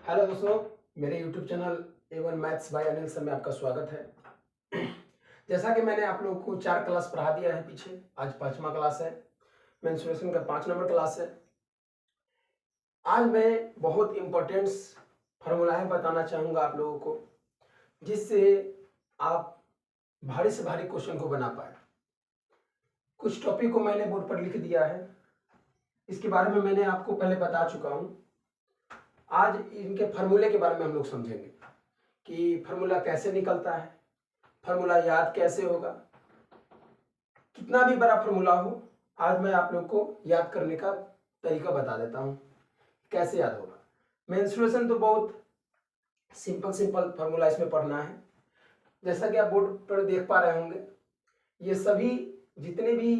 Hello दोस्तों, मेरे YouTube channel A1 maths by Anil sir में आपका स्वागत है। जैसा कि मैंने आप लोगों को 4 क्लास पढ़ा दिया है पीछे, आज 5वां क्लास है। मेंस्ट्रुएशन का 5 नंबर क्लास है। आज मैं बहुत इम्पोर्टेंट्स फार्मूलाएं बताना चाहूँगा आप लोगों को, जिससे आप भारी से भारी क्वेश्चन को बना पाए। कुछ टॉपिक को मैंने बोर्ड पर लिख दिया है, इसके बारे में मैंने आपको पहले बता चुका हूँ। आज इनके फार्मूले के बारे में हम लोग समझेंगे कि फार्मूला कैसे निकलता है, फार्मूला याद कैसे होगा। कितना भी बड़ा फार्मूला हो, आज मैं आप लोग को याद करने का तरीका बता देता हूँ कैसे याद होगा। मेंस्ट्रुएशन तो बहुत सिंपल फार्मूला इसमें पढ़ना है। जैसा कि आप बोर्ड पर देख पा रहे होंगे, ये सभी जितने भी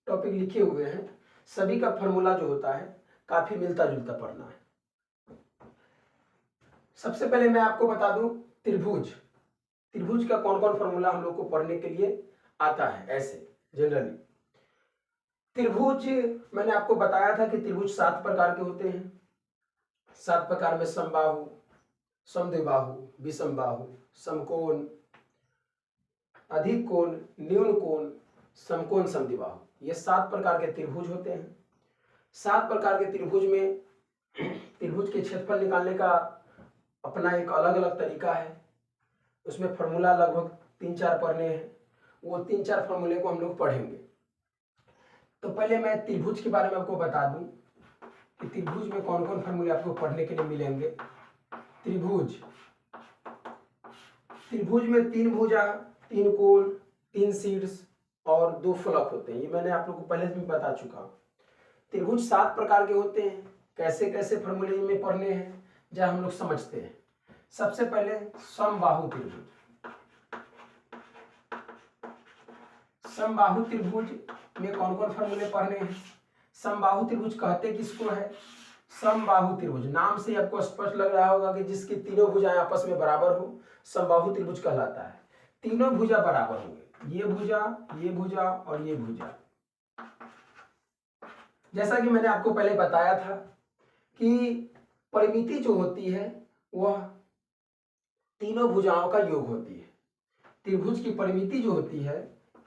टॉपिक लिखे हुए हैं, सभी का फार्मूला जो होता है काफ़ी मिलता जुलता पढ़ना है। सबसे पहले मैं आपको बता दूं त्रिभुज का कौन कौन फार्मूला हम लोग को पढ़ने के लिए आता है। ऐसे जनरली त्रिभुज मैंने आपको बताया था कि त्रिभुज 7 प्रकार के होते हैं। 7 प्रकार में समबाहु, समद्विबाहु, विषमबाहु, समकोण, अधिक कोण, न्यून कोण, समकोण, समद्विबाहु, ये 7 प्रकार के त्रिभुज होते हैं। 7 प्रकार के त्रिभुज में त्रिभुज के क्षेत्रफल निकालने का अपना एक अलग अलग तरीका है। उसमें फार्मूला लगभग 3-4 पढ़ने हैं। वो 3-4 फार्मूले को हम लोग पढ़ेंगे। तो पहले मैं त्रिभुज के बारे में आपको बता दूं कि त्रिभुज में कौन कौन फार्मूले आपको पढ़ने के लिए मिलेंगे। त्रिभुज में 3 भुजा, 3 कोण, 3 शीर्ष और 2 फलक होते हैं। ये मैंने आप लोग को पहले भी बता चुका हूँ। त्रिभुज 7 प्रकार के होते हैं। कैसे कैसे फार्मूले में पढ़ने हैं जब हम लोग समझते हैं। सबसे पहले समबाहु त्रिभुज। समबाहु त्रिभुज में कौन कौन फार्मूले पढ़ने हैं। समबाहु त्रिभुज कहते किसको है? समबाहु त्रिभुज नाम से आपको स्पष्ट लग रहा होगा कि जिसकी तीनों भुजाएं आपस में बराबर हो, समबाहु त्रिभुज कहलाता है। तीनों भुजा बराबर होंगे, ये भुजा और ये भुजा। जैसा कि मैंने आपको पहले बताया था कि परिमिति जो होती है वह तीनों भुजाओं का योग होती है। त्रिभुज की परिमिति जो होती है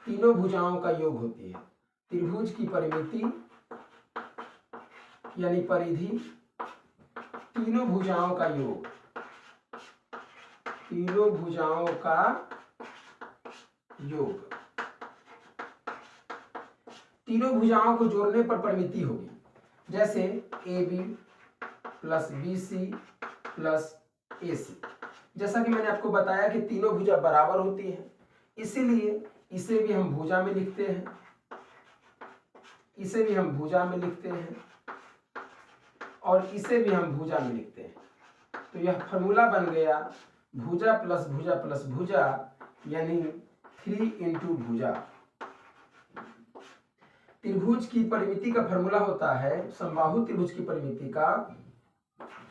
तीनों भुजाओं का योग होती है। त्रिभुज की परिमिति यानी परिधि तीनों भुजाओं का योग, तीनों भुजाओं का योग। तीनों भुजाओं को जोड़ने पर परिमिति होगी। जैसे AB plus BC plus AC। जैसा कि मैंने आपको बताया कि तीनों भुजा बराबर होती हैं, इसीलिए इसे भी हम भुजा में लिखते हैं, इसे भी हम भुजा में लिखते हैं और इसे भी हम भुजा में लिखते हैं। तो यह फार्मूला बन गया भुजा प्लस भुजा प्लस भुजा यानी 3 इंटू भुजा। त्रिभुज की परिमिति का फार्मूला होता है समबाहु त्रिभुज की परिमिति का,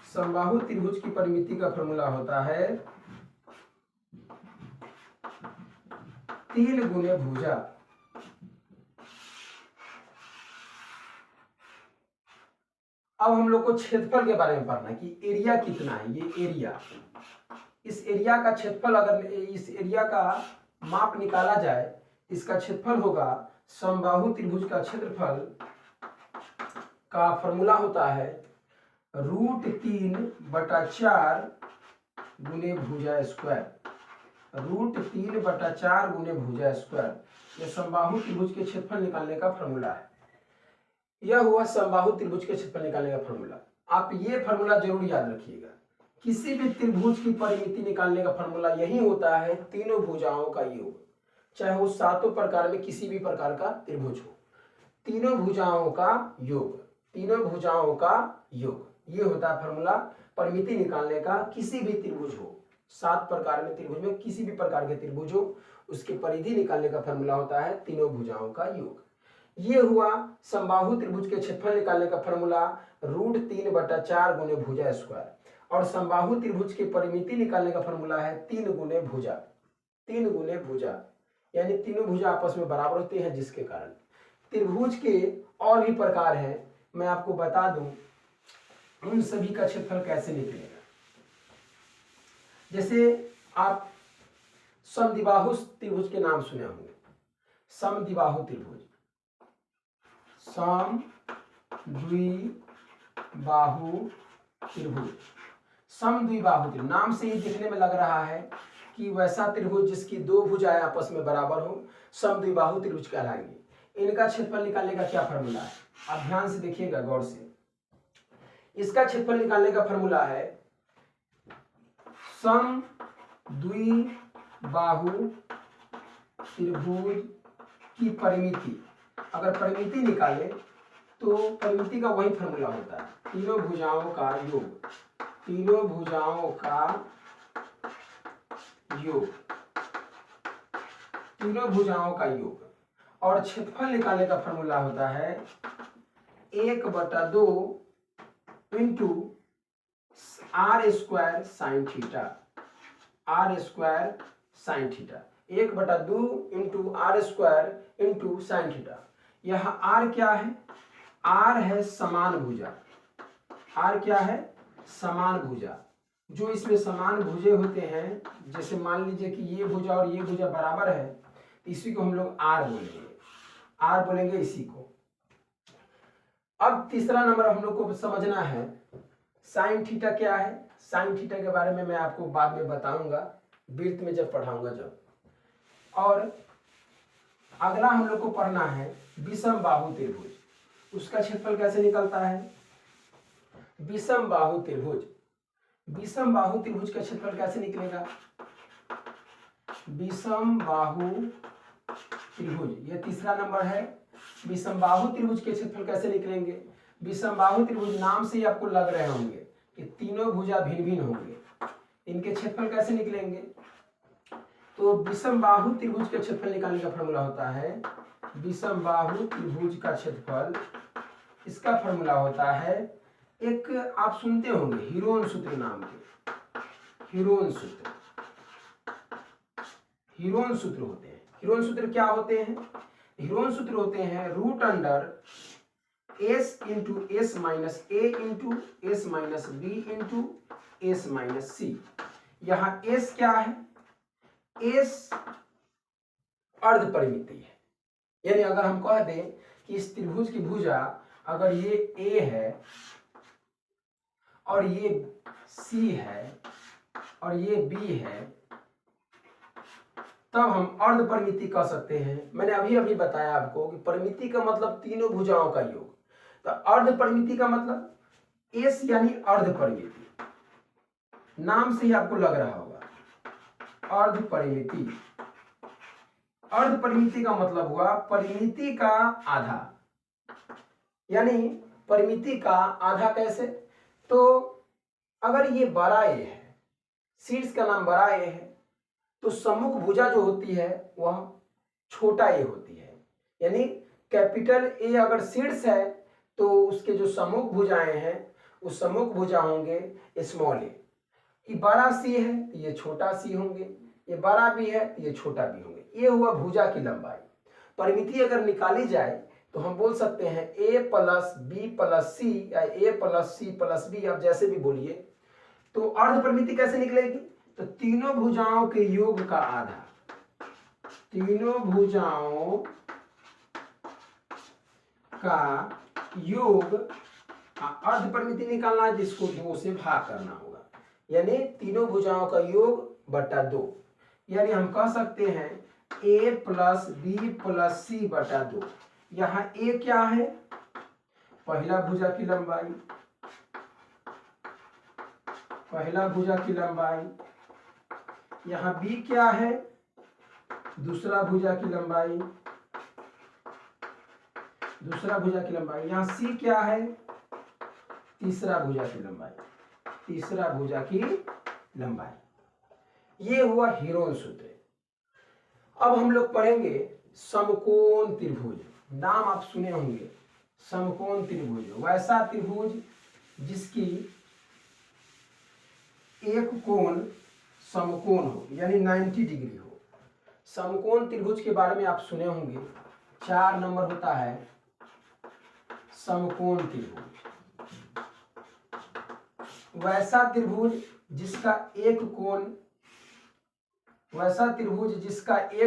समबाहु त्रिभुज की परिमिति का फार्मूला होता है 3 गुणे भुजा। अब हम लोग को क्षेत्रफल के बारे में पढ़ना है कि एरिया कितना है। ये एरिया, इस एरिया का क्षेत्रफल, अगर इस एरिया का माप निकाला जाए, इसका क्षेत्रफल होगा समबाहु त्रिभुज का क्षेत्रफल का फार्मूला होता है √3/4 गुने भुजा स्क्वायर। √3/4 गुने भुजा स्क्वायर, यह समबाहु त्रिभुज के क्षेत्रफल निकालने का फार्मूला है। यह हुआ समबाहु त्रिभुज के क्षेत्रफल निकालने का फार्मूला। आप ये फार्मूला जरूर याद रखिएगा। किसी भी त्रिभुज की परिमिति निकालने का फार्मूला यही होता है तीनों भुजाओं का योग, चाहे वो 7 प्रकार में किसी भी प्रकार का त्रिभुज हो। तीनों भुजाओं का योग, तीनों भुजाओं का योग, ये होता है फार्मूला परिमिति निकालने का। किसी भी त्रिभुज हो, 7 प्रकार में त्रिभुज में किसी भी प्रकार के त्रिभुज हो, उसकी परिधि निकालने का फार्मूला होता है तीनों भुजाओं का योग। ये हुआ समबाहु त्रिभुज के क्षेत्रफल निकालने का फार्मूला √3/4 गुने भुजा स्क्वायर। और समबाहु त्रिभुज की परिमिति निकालने का फार्मूला है 3 गुने भुजा। 3 गुने भुजा यानी तीनों भुजा आपस में बराबर होती हैं, जिसके कारण त्रिभुज के और भी प्रकार हैं। मैं आपको बता दूं उन सभी का क्षेत्रफल कैसे निकलेगा। जैसे आप समद्विबाहु त्रिभुज के नाम सुने होंगे, समद्विबाहु त्रिभुज, समद्विबाहु त्रिभुज, समद्विबाहु त्रिभुज, नाम से ही दिखने में लग रहा है कि वैसा त्रिभुज जिसकी दो भुजाएं आपस में बराबर हो, समद्विबाहु त्रिभुज कहलाएंगे। इनका क्षेत्रफल निकालने का क्या फॉर्मूला है, आप ध्यान से देखिएगा गौर से। इसका क्षेत्रफल निकालने का फॉर्मूला है समद्विबाहु त्रिभुज की परिमिति। अगर परिमिति निकाले तो परिमिति का वही फॉर्मूला होता है, तीनों भुजाओं का योग, तीनों भुजाओं का योग, तीनों भुजाओं का योग। और क्षेत्रफल निकालने का फॉर्मूला होता है 1/2 into r square sine theta, r square sine theta, 1/2 into r square into sine theta. यह आर क्या है, आर है समान भुजा, आर क्या है, समान भुजा। जो इसमें समान भुजे होते हैं, जैसे मान लीजिए कि ये भुजा और ये भुजा बराबर है, इसी को हम लोग आर बोलेंगे, आर बोलेंगे इसी को। अब तीसरा नंबर हम लोग को समझना है साइन थीटा क्या है। साइन थीटा के बारे में मैं आपको बाद में बताऊंगा, वृत्त में जब पढ़ाऊंगा जब। और अगला हम लोग को पढ़ना है विषम बाहु त्रिभुज, उसका क्षेत्रफल कैसे निकलता है। विषम बाहु त्रिभुज, विषम बाहु त्रिभुज का क्षेत्रफल कैसे निकलेगा, विषम बाहु त्रिभुज, ये तीसरा नंबर है। विषम बाहु त्रिभुज के क्षेत्रफल कैसे निकलेंगे। विषम बाहु त्रिभुज नाम से ही आपको लग रहे होंगे कि तीनों भुजा भिन्न भिन्न होंगे, इनके क्षेत्रफल कैसे निकलेंगे। तो विषम बाहु त्रिभुज के क्षेत्रफल निकालने का फॉर्मूला होता है, विषम बाहु त्रिभुज का क्षेत्रफल, इसका फॉर्मूला होता है, एक आप सुनते होंगे हीरोन सूत्र नाम के, हीरोन सूत्र, हीरोन सूत्र होते हैं। हीरोन सूत्र क्या होते हैं, हीरोन सूत्र होते हैं root under S into S minus A into S minus B into S minus C. यहां एस क्या है, एस अर्ध परिमिति है, यानी अगर हम कह दें कि इस त्रिभुज की भुजा अगर ये ए है और ये सी है और ये बी है, तब हम अर्ध परिमिति कह सकते हैं। मैंने अभी अभी बताया आपको कि परिमिति का मतलब तीनों भुजाओं का योग, तो अर्ध परिमिति का मतलब एस यानी अर्ध परिमिति, नाम से ही आपको लग रहा होगा अर्ध परिमिति। अर्ध परिमिति का मतलब हुआ परिमिति का आधा, यानी परिमिति का आधा कैसे। तो अगर ये बड़ा ए है, शीर्ष का नाम बड़ा ए है, तो सम्मुख भुजा जो होती है वह छोटा ए होती है, यानी कैपिटल ए अगर शीर्ष है तो उसके जो सम्मुख भुजाएं हैं उस सम्मुख भुजा होंगे स्मॉल ए। ये बड़ा सी है तो ये छोटा सी होंगे, ये बड़ा भी है तो ये छोटा भी होंगे। ये हुआ भुजा की लंबाई। परिमिति अगर निकाली जाए तो हम बोल सकते हैं ए प्लस बी प्लस सी या ए प्लस सी प्लस बी, आप जैसे भी बोलिए। तो अर्ध परिमिति कैसे निकलेगी, तो तीनों भुजाओं के योग का आधा, तीनों भुजाओं का योग। अर्ध परिमिति निकालना है जिसको 2 से भाग करना होगा, यानी तीनों भुजाओं का योग बटा 2, यानी हम कह सकते हैं ए प्लस बी प्लस सी बटा 2। यहाँ ए क्या है, पहला भुजा की लंबाई, पहला भुजा की लंबाई। यहाँ बी क्या है, दूसरा भुजा की लंबाई, दूसरा भुजा की लंबाई। यहाँ सी क्या है, तीसरा भुजा की लंबाई, तीसरा भुजा की लंबाई। ये हुआ हीरोन सूत्र। अब हम लोग पढ़ेंगे समकोण त्रिभुज। नाम आप सुने होंगे समकोण त्रिभुज, वैसा त्रिभुज जिसकी एक कोण समकोण हो, यानी 90 डिग्री हो। समकोण त्रिभुज के बारे में आप सुने होंगे, 4 नंबर होता है समकोण त्रिभुज। वैसा त्रिभुज जिसका एक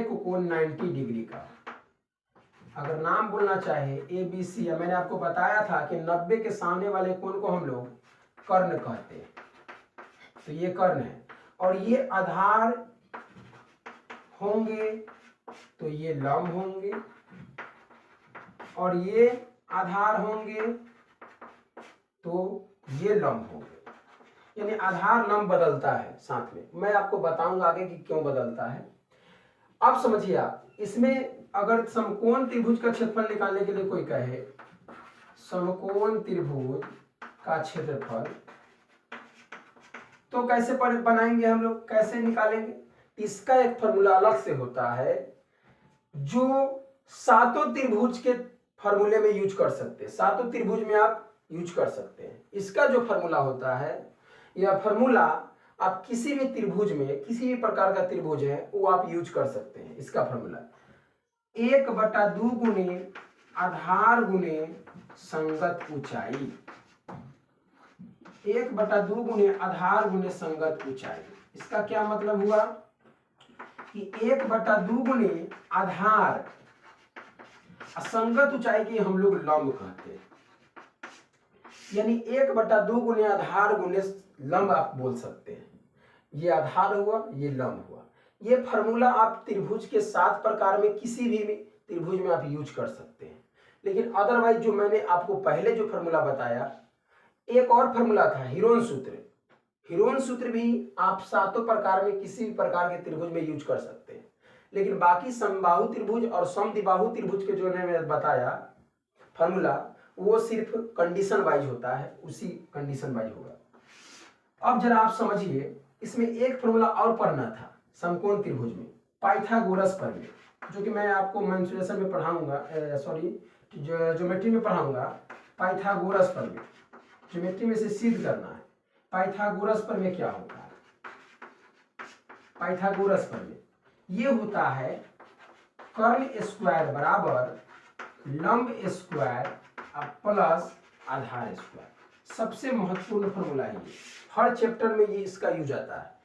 कोण 90 डिग्री का। अगर नाम बोलना चाहे ए बी सी, मैंने आपको बताया था कि 90 के सामने वाले कोण को हम लोग कर्ण कहते हैं, तो ये कर्ण है। और ये आधार होंगे तो ये लंब होंगे, और ये आधार होंगे तो ये लंब होंगे। यानी आधार लंब बदलता है साथ में, मैं आपको बताऊंगा आगे कि क्यों बदलता है। अब समझिए आप, इसमें अगर समकोण त्रिभुज का क्षेत्रफल निकालने के लिए कोई कहे समकोण त्रिभुज का क्षेत्रफल, तो कैसे बनाएंगे हम लोग, कैसे निकालेंगे? इसका एक फॉर्मूला अलग से होता है जो सातों त्रिभुज के फॉर्मूले में यूज कर सकते हैं, सातों त्रिभुज में आप यूज कर सकते हैं। इसका जो फॉर्मूला होता है, यह फॉर्मूला आप किसी भी त्रिभुज में, किसी भी प्रकार का त्रिभुज है वो आप यूज कर सकते हैं। इसका फॉर्मूला 1/2 गुणे आधार गुणे संगत ऊंचाई, 1/2 गुणे आधार गुणे संगत ऊंचाई। इसका क्या मतलब हुआ कि 1/2 गुणे आधार, संगत ऊंचाई की हम लोग लंब कहते हैं, यानी 1/2 गुणे आधार गुणे लंब आप बोल सकते हैं। ये आधार हुआ, ये लंब हुआ। ये फॉर्मूला आप त्रिभुज के 7 प्रकार में किसी भी त्रिभुज में आप यूज कर सकते हैं। लेकिन अदरवाइज जो मैंने आपको पहले जो फॉर्मूला बताया, एक और फॉर्मूला था हिरोन सूत्र। हिरोन सूत्र भी आप सातों प्रकार में किसी भी प्रकार के त्रिभुज में यूज कर सकते हैं। लेकिन बाकी समबाहु त्रिभुज और समद्विबाहु त्रिभुज के जो मैंने बताया फॉर्मूला, वो सिर्फ कंडीशन वाइज होता है, उसी कंडीशन वाइज होगा। अब जरा आप समझिए, इसमें एक फॉर्मूला और पढ़ना था समकोण त्रिभुज में, पाइथागोरस प्रमेय, जो कि मैं आपको मेंसुरेशन में पढ़ाऊंगा, ज्योमेट्री में पढ़ाऊंगा। पाइथागोरस प्रमेय ज्योमेट्री में से सिद्ध करना है। पाइथागोरस प्रमेय क्या होता है? पाइथागोरस प्रमेय ये होता है कर्ण स्क्वायर बराबर लंब स्क्वायर प्लस आधार स्क्वायर। सबसे महत्वपूर्ण फॉर्मूला है ये, हर चैप्टर में ये इसका यूज आता है।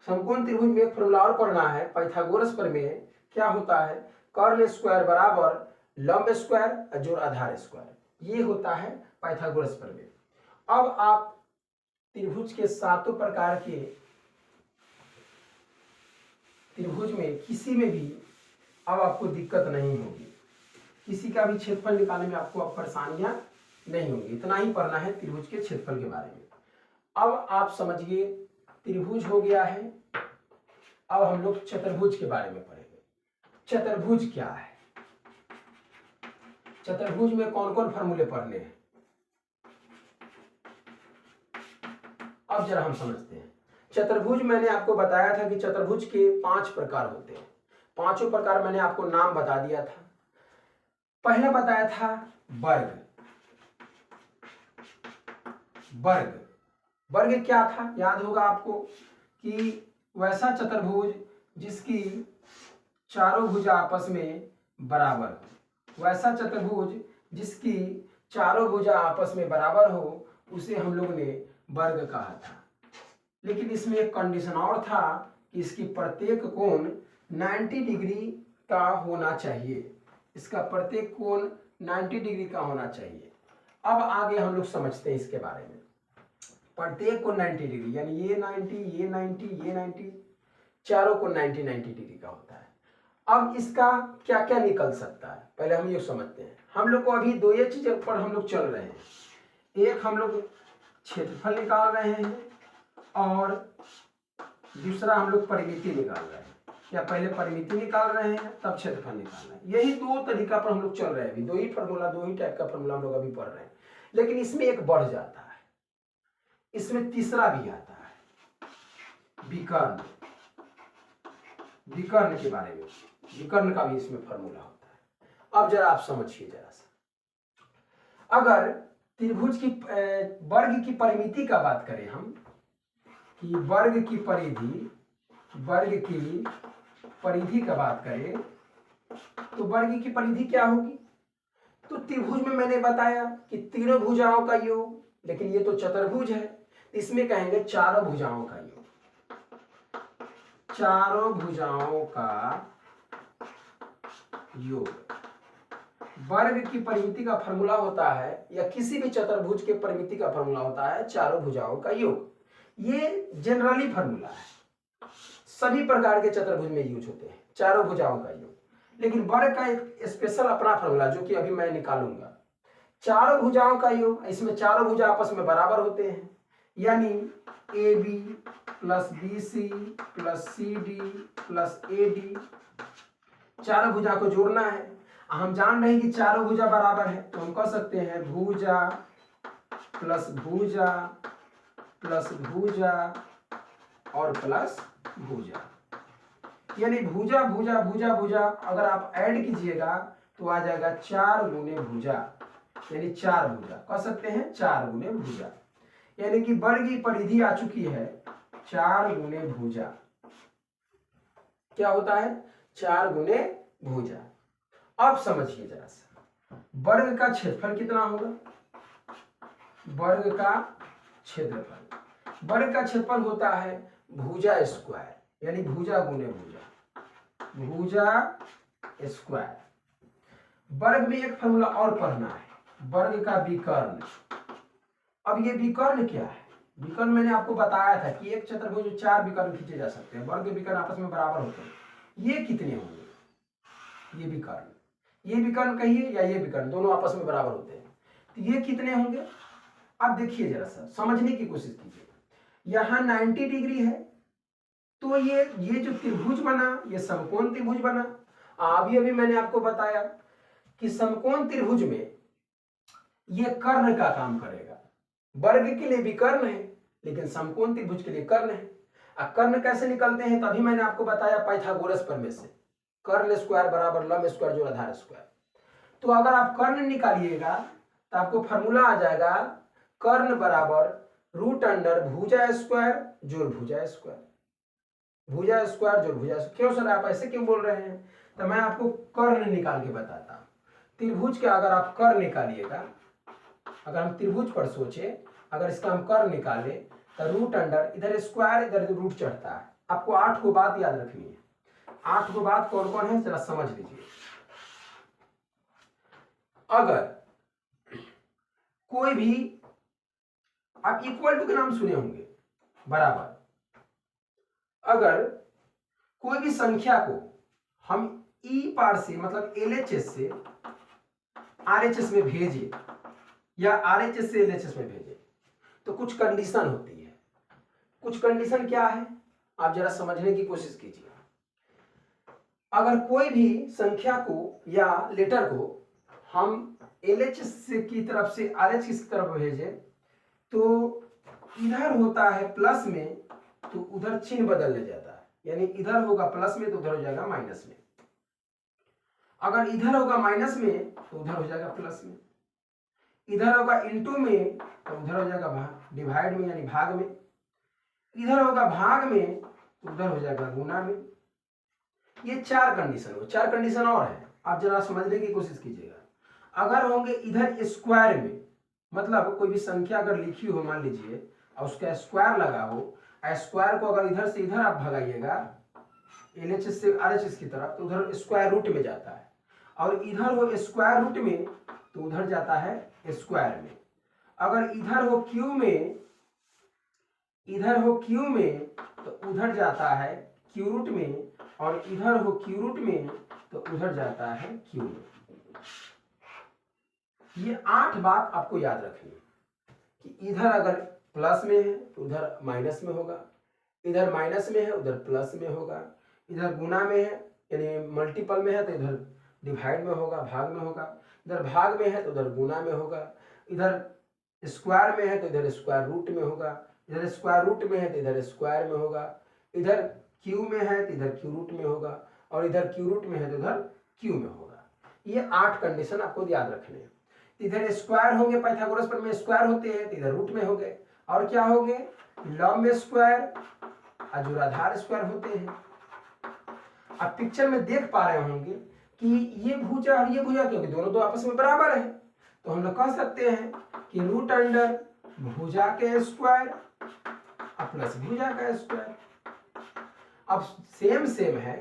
समकोण त्रिभुज में एक फॉर्मूला और पढ़ना है, पाइथागोरस प्रमेय क्या होता है, कर्ण स्क्वायर बराबर लंब स्क्वायर जोड़ आधार स्क्वायर, ये होता है पाइथागोरस प्रमेय। अब आप त्रिभुज के सातों प्रकार के त्रिभुज में किसी में भी अब आपको दिक्कत नहीं होगी, किसी का भी क्षेत्रफल निकालने में आपको अब परेशानियां नहीं होंगी। इतना ही पढ़ना है त्रिभुज के क्षेत्रफल के बारे में। अब आप समझिए, त्रिभुज हो गया है, अब हम लोग चतुर्भुज के बारे में पढ़ेंगे। चतुर्भुज क्या है, चतुर्भुज में कौन कौन फॉर्मूले पढ़ने हैं, अब जरा हम समझते हैं। चतुर्भुज मैंने आपको बताया था कि चतुर्भुज के 5 प्रकार होते हैं। पांचों प्रकार मैंने आपको नाम बता दिया था। पहला बताया था वर्ग। वर्ग वर्ग क्या था, याद होगा आपको कि वैसा चतुर्भुज जिसकी चारों भुजा आपस में बराबर हो, वैसा चतुर्भुज जिसकी चारों भुजा आपस में बराबर हो, उसे हम लोग ने वर्ग कहा था। लेकिन इसमें एक कंडीशन और था कि इसकी प्रत्येक कोण 90 डिग्री का होना चाहिए, इसका प्रत्येक कोण 90 डिग्री का होना चाहिए। अब आगे हम लोग समझते हैं इसके बारे में। प्रत्येक कोण 90 डिग्री, यानी ये 90, ये 90, ये 90, चारों कोण 90 डिग्री का होता है। अब इसका क्या क्या निकल सकता है, पहले हम ये समझते हैं। हम लोग को अभी दो ये चीजों पर हम लोग चल रहे हैं, एक हम लोग क्षेत्रफल निकाल रहे हैं और दूसरा हम लोग परिमिति निकाल रहे हैं, या पहले परिमिति निकाल रहे हैं तब क्षेत्रफल निकाल रहे हैं। यही दो तरीका पर हम लोग चल रहे हैं अभी, दो ही फॉर्मूला, दो ही टाइप का फॉर्मूला हम लोग अभी पढ़ रहे हैं। लेकिन इसमें एक बढ़ जाता है, इसमें तीसरा भी आता है, विकर्ण। विकर्ण के बारे में, विकर्ण का भी इसमें फॉर्मूला होता है। अब जरा आप समझिए जरा सा, अगर त्रिभुज की वर्ग की परिमिति का बात करें हम, कि वर्ग की परिधि का बात करें, तो वर्ग की परिधि क्या होगी? तो त्रिभुज में मैंने बताया कि तीनों भुजाओं का योग, लेकिन ये तो चतुर्भुज है, इसमें कहेंगे चारों भुजाओं का योग, चारों भुजाओं का योग। वर्ग की परिमिति का फॉर्मूला होता है, या किसी भी चतुर्भुज के परिमिति का फॉर्मूला होता है चारों भुजाओं का योग। ये जनरली फॉर्मूला है, सभी प्रकार के चतुर्भुज में यूज होते हैं चारों भुजाओं का योग। लेकिन वर्ग का एक स्पेशल अपना फॉर्मूला जो कि अभी मैं निकालूंगा। चारों भुजाओं का योग, इसमें चारों भुजा आपस में बराबर होते हैं, यानी A B plus B C plus C D plus A D, चारों भुजा को जोड़ना है। हम जान रहे हैं कि चारों भुजा बराबर है, तो हम कह सकते हैं भुजा प्लस भुजा प्लस भुजा और प्लस भुजा, यानी भुजा भुजा भुजा भुजा अगर आप ऐड कीजिएगा तो आ जाएगा 4 गुने भुजा, यानी 4 भुजा। कह सकते हैं 4 गुने भुजा, यानी कि वर्ग की परिधि आ चुकी है 4 गुने भुजा। क्या होता है? 4 गुने भुजा। अब समझिए जरा सा, वर्ग का क्षेत्रफल कितना होगा? वर्ग का क्षेत्रफल, वर्ग का क्षेत्रफल होता है भुजा स्क्वायर, यानी भुजा गुने भुजा, भुजा स्क्वायर। वर्ग में एक फॉर्मूला और पढ़ना है, वर्ग का विकर्ण। अब ये विकर्ण क्या है? विकर्ण मैंने आपको बताया था कि एक चतुर्भुज में 4 विकर्ण खींचे जा सकते हैं, वर्ग के विकर्ण आपस में बराबर होते हैं। ये कितने होंगे? ये विकर्ण, ये विकर्ण कहिए या ये विकर्ण, दोनों आपस में बराबर होते हैं, तो ये कितने होंगे? अब देखिए जरा सा, समझने की कोशिश कीजिए। यहाँ 90 डिग्री है, तो ये जो त्रिभुज बना, ये समकोण त्रिभुज बना। अभी अभी मैंने आपको बताया कि समकोण त्रिभुज में ये कर्ण का काम करेगा। वर्ग के लिए विकर्ण है, लेकिन समकोण त्रिभुज के लिए कर्ण है। अब कर्ण कैसे निकलते हैं? तभी मैंने आपको बताया पाइथागोरस प्रमेय से, कर्ण स्क्वायर बराबर लंब स्क्वायर जोड़ आधार स्क्वायर। तो अगर आप कर्ण निकालिएगा तो आपको फॉर्मूला आ जाएगा कर्ण बराबर रूट अंडर भुजा स्क्वायर जोड़ भुजा स्क्वायर, भुजा स्क्वायर जोड़ भुजा स्क्वायर। क्यों सर आप ऐसे क्यों बोल रहे हैं? तो मैं आपको कर्ण निकाल के बताता हूँ। त्रिभुज के अगर आप कर्ण निकालिएगा, अगर हम त्रिभुज पर सोचे, अगर इसका हम कर्ण निकाले तो रूट अंडर, इधर स्क्वायर इधर रूट चढ़ता है। आपको 8 को बात याद रखनी है। 8 को बात कौन कौन है जरा समझ लीजिए। अगर कोई भी, आप इक्वल टू के नाम सुने होंगे, बराबर, अगर कोई भी संख्या को हम ई पार से मतलब एलएचएस से आरएचएस में भेजे या आरएचएस से एलएचएस में भेजे, तो कुछ कंडीशन होती है। कुछ कंडीशन क्या है आप जरा समझने की कोशिश कीजिए। अगर कोई भी संख्या को या लेटर को हम एलएचएस की तरफ से आरएचएस की तरफ भेजे, तो इधर होता है प्लस में, तो उधर चिन्ह बदलने जाता है, यानी इधर होगा प्लस में तो उधर हो जाएगा माइनस में। अगर इधर होगा माइनस में तो उधर हो जाएगा प्लस में। इधर होगा इनटू में तो उधर हो जाएगा डिवाइड में, यानी भाग में। इधर होगा भाग में तो उधर हो जाएगा गुना में। ये 4 कंडीशन हो। 4 कंडीशन और है, आप जरा समझने की कोशिश कीजिएगा। अगर होंगे इधर स्क्वायर में, मतलब कोई भी संख्या अगर लिखी हो मान लीजिए और उसका स्क्वायर लगा हो, स्क्वायर को अगर इधर से इधर आप भगाइएगा एलएचएस से आरएचएस की तरफ, तो उधर स्क्वायर रूट में जाता है। और इधर हो स्क्वायर रूट में तो उधर जाता है स्क्वायर में। अगर इधर हो क्यू में, इधर हो क्यू में तो उधर जाता है क्यू रूट में, और इधर हो क्यू रूट में तो उधर जाता है क्यू में। ये 8 बात आपको याद रखनी है कि इधर अगर प्लस में है तो उधर माइनस में होगा, इधर माइनस में है उधर प्लस में होगा, इधर गुना में है यानी मल्टीपल में है तो इधर डिवाइड में होगा, भाग में होगा, इधर भाग में है तो उधर गुना में होगा, इधर स्क्वायर में है तो इधर स्क्वायर रूट में होगा, इधर स्क्वायर रूट में है तो इधर स्क्वायर में होगा, इधर क्यू में है तो इधर क्यू रूट में होगा, और इधर क्यू रूट में है तो इधर क्यू में होगा। ये 8 कंडीशन आपको याद रखने हैं। इधर स्क्वायर होंगे, पाइथागोरस प्रमेय में स्क्वायर होते हैं तो इधर रूट में हो गए, और क्या हो गए लंब स्क्वायर और जोड़ाधार स्क्वायर होते हैं। आप पिक्चर में देख पा रहे होंगे कि ये भुजा और ये भुजा, क्योंकि दोनों तो आपस में बराबर है, तो हम लोग कह सकते हैं कि रूट अंडर भुजा के स्क्वायर प्लस भुजा का स्क्वायर। अब सेम है,